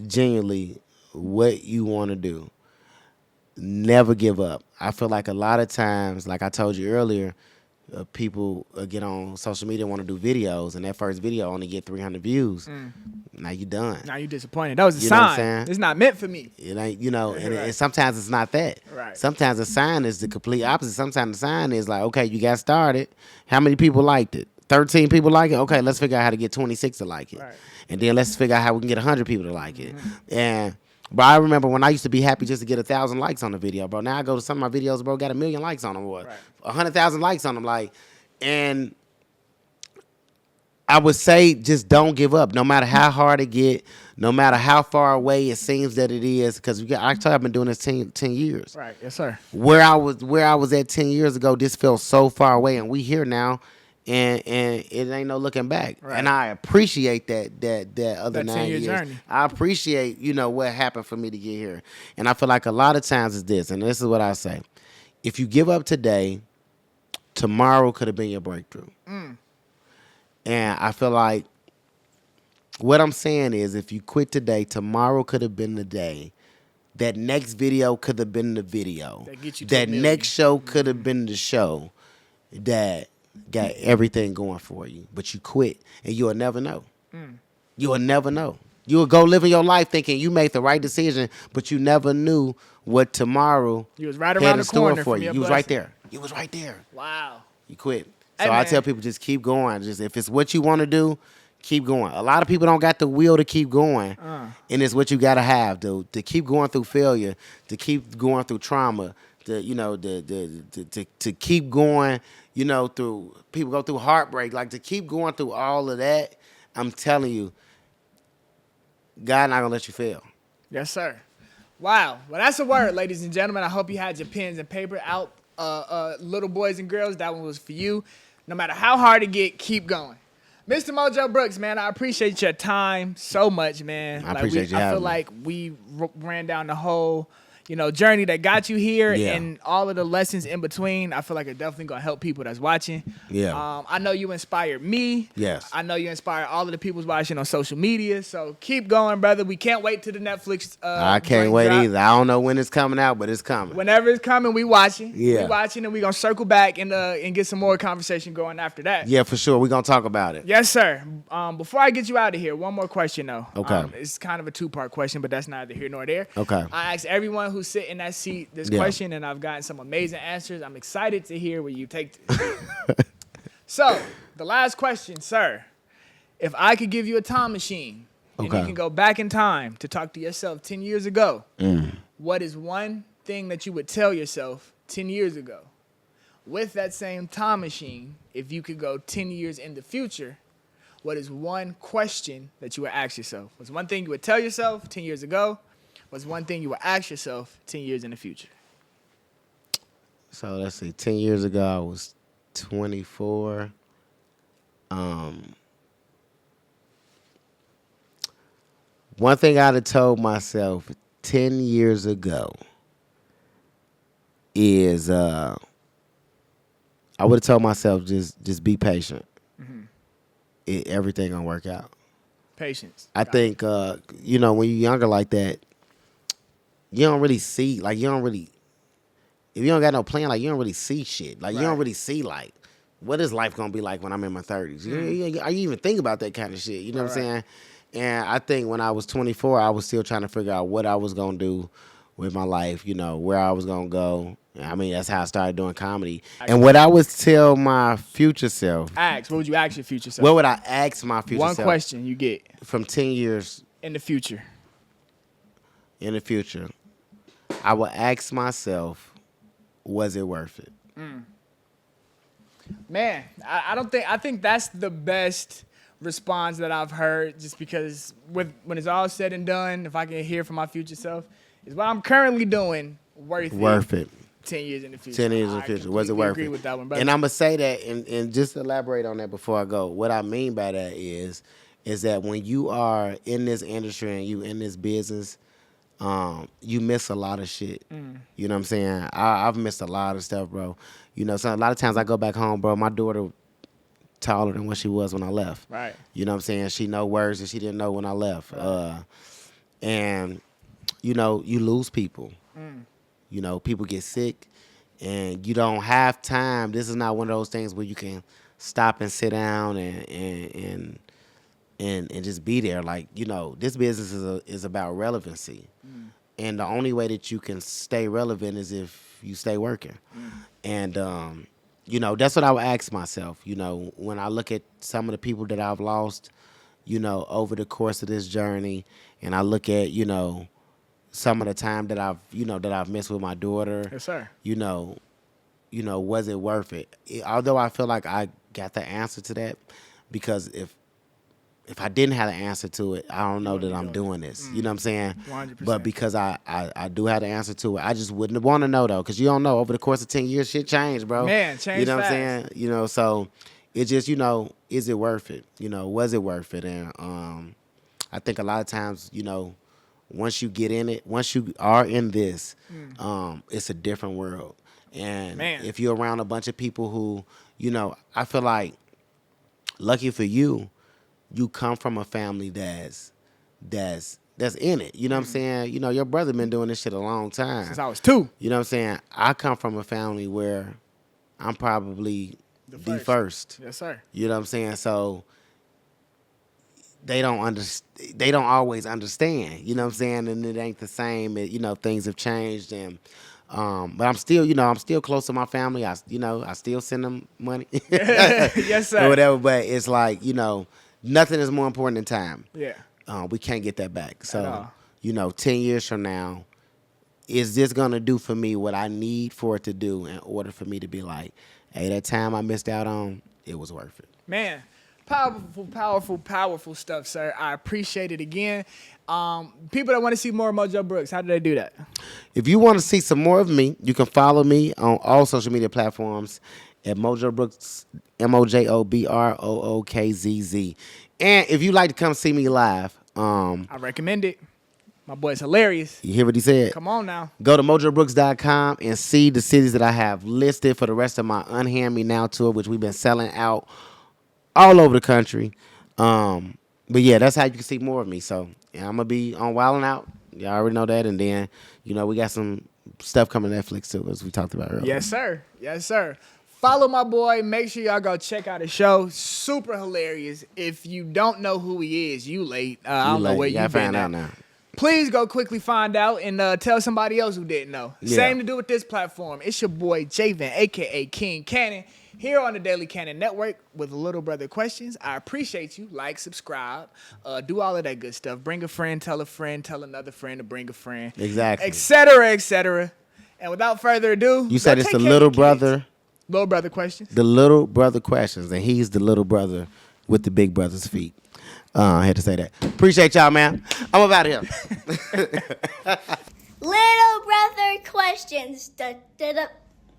genuinely what you want to do, never give up. I feel like a lot of times, like I told you earlier, people get on social media and want to do videos, and that first video only get 300 views. Now you done. Now you disappointed. That was a sign. It's not meant for me. It ain't, and sometimes it's not that. Right. Sometimes the sign is the complete opposite. Sometimes the sign is like, okay, you got started. How many people liked it? 13 people like it. Okay, let's figure out how to get 26 to like it. Right. And then let's figure out how we can get 100 people to like it. But I remember when I used to be happy just to get 1,000 likes on the video, bro. Now I go to some of my videos, bro, got 1 million likes on them, or 100,000 likes on them, and I would say just don't give up, no matter how hard it get, no matter how far away it seems that it is, because I've been doing this 10 years. Right, yes, sir. Where I was at 10 years ago, this feels so far away, and we here now. And it ain't no looking back. Right. And I appreciate that other 9 years. Journey. I appreciate, what happened for me to get here. And I feel like a lot of times it's this, and this is what I say. If you give up today, tomorrow could have been your breakthrough. And I feel like what I'm saying is if you quit today, tomorrow could have been the day. That next video could have been the video. That next show could have been the show that got everything going for you, but you quit, and you'll never know. You'll never know. You'll go living your life thinking you made the right decision, but you never knew what tomorrow you was right around the corner for you. You was right there. You was right there. Wow. You quit. So I tell people just keep going. Just if it's what you want to do, keep going. A lot of people don't got the will to keep going, and it's what you got to have to keep going through failure, to keep going through trauma, to keep going. Through people go through heartbreak, to keep going through all of that. I'm telling you, God not gonna let you fail. Yes, sir. Wow. Well, that's a word, ladies and gentlemen. I hope you had your pens and paper out. Little boys and girls, that one was for you. No matter how hard it get, keep going. Mr. Mojo Brooks, man, I appreciate your time so much, man. I appreciate you having me. I feel like we ran down the whole journey that got you here Yeah. and all of the lessons in between. I feel like it's definitely gonna help people that's watching. Yeah. I know you inspired me. Yes. I know you inspired all of the people watching on social media. So keep going, brother. We can't wait to the Netflix. I can't wait either. I don't know when it's coming out, but it's coming. Whenever it's coming, we watching. Yeah. We watching, and we gonna circle back and get some more conversation going after that. Yeah, for sure. We're going to talk about it. Yes, sir. Before I get you out of here, one more question though. Okay. It's kind of a two-part question, but that's neither here nor there. Okay. I asked everyone who's sitting in that seat this question, and I've gotten some amazing answers. I'm excited to hear where you take this. So, the last question, sir. If I could give you a time machine, and you can go back in time to talk to yourself 10 years ago, what is one thing that you would tell yourself 10 years ago? With that same time machine, if you could go 10 years in the future, what is one question that you would ask yourself? What's one thing you would tell yourself 10 years ago? What's one thing you would ask yourself 10 years in the future? So let's see. 10 years ago, I was 24. One thing I'd have told myself 10 years ago is I would have told myself just be patient. Everything gonna work out. Patience. I think when you're younger like that, you don't really see if you don't got no plan, like you don't really see shit. Like you don't really see like what is life gonna be like when I'm in my 30s. You even think about that kind of shit. You know what I'm saying? And I think when I was 24, I was still trying to figure out what I was gonna do with my life. Where I was gonna go. I mean, that's how I started doing comedy. And what I would tell my future self. What would you ask your future self? What would I ask my future self? One question you get. From 10 years. In the future. I would ask myself, was it worth it? Man, I think that's the best response that I've heard, just because when it's all said and done, if I can hear from my future self, is what I'm currently doing worth it. 10 years in the future. 10 years in the future. Was it worth agree it? with that one, brother. And I'm going to say that and just elaborate on that before I go. What I mean by that is that when you are in this industry and you in this business, you miss a lot of shit. You know what I'm saying? I've missed a lot of stuff, bro. So a lot of times I go back home, bro, my daughter taller than what she was when I left. Right. You know what I'm saying? She know words that she didn't know when I left. Right. And, you lose people. People get sick, and you don't have time. This is not one of those things where you can stop and sit down and just be there. Like, this business is about relevancy, and the only way that you can stay relevant is if you stay working. And that's what I would ask myself. When I look at some of the people that I've lost, over the course of this journey, and I look at some of the time that I've missed with my daughter. Yes, sir. Was it worth it? Although I feel like I got the answer to that, because if I didn't have the answer to it, I don't know that I'm doing this. You know what I'm saying? 100%. But because I do have the answer to it, I just wouldn't want to know, though, because you don't know. Over the course of 10 years, shit changed, bro. Man, changed You know fast. what I'm saying? So it just, is it worth it? Was it worth it? And I think a lot of times, once you get in it, once you are in this, it's a different world. And if you're around a bunch of people who, I feel like, lucky for you, you come from a family that's in it. You know what I'm saying? Your brother been doing this shit a long time. Since I was 2. You know what I'm saying? I come from a family where I'm probably the first. Yes, sir. You know what I'm saying? So they don't always understand, you know what I'm saying? And it ain't the same. Things have changed, and but I'm still close to my family. I still send them money. Yes, sir. Or whatever, but it's like, nothing is more important than time. Yeah. We can't get that back. So, At all. 10 years from now, is this going to do for me what I need for it to do in order for me to be like, hey, that time I missed out on, it was worth it. Man, powerful stuff, sir. I appreciate it again. People that want to see more of Mojo Brooks, how do they do that? If you want to see some more of me, you can follow me on all social media platforms at Mojo Brooks, MojoBrookzz. And if you'd like to come see me live, I recommend it. My boy's hilarious. You hear what he said? Come on now. Go to mojobrooks.com and see the cities that I have listed for the rest of my Unhand Me Now tour, which we've been selling out all over the country. But yeah, that's how you can see more of me. So yeah, I'm gonna be on Wildin' Out. Y'all already know that. And then, we got some stuff coming to Netflix too, as we talked about earlier. Yes, sir. Yes, sir. Follow my boy. Make sure y'all go check out his show. Super hilarious. If you don't know who he is, you late. I don't know where you been at. Now. Please go quickly find out and tell somebody else who didn't know. Yeah. Same to do with this platform. It's your boy Javen, a.k.a. King Cannon, here on the Daily Cannon Network with Little Brother Questions. I appreciate you. Like, subscribe, do all of that good stuff. Bring a friend, tell another friend to bring a friend. Exactly. Et cetera, et cetera. And without further ado, You said it's the little brother. Little Brother Questions. The Little Brother Questions. And he's the little brother with the big brother's feet. I had to say that. Appreciate y'all, man. I'm up out of here. Little brother questions.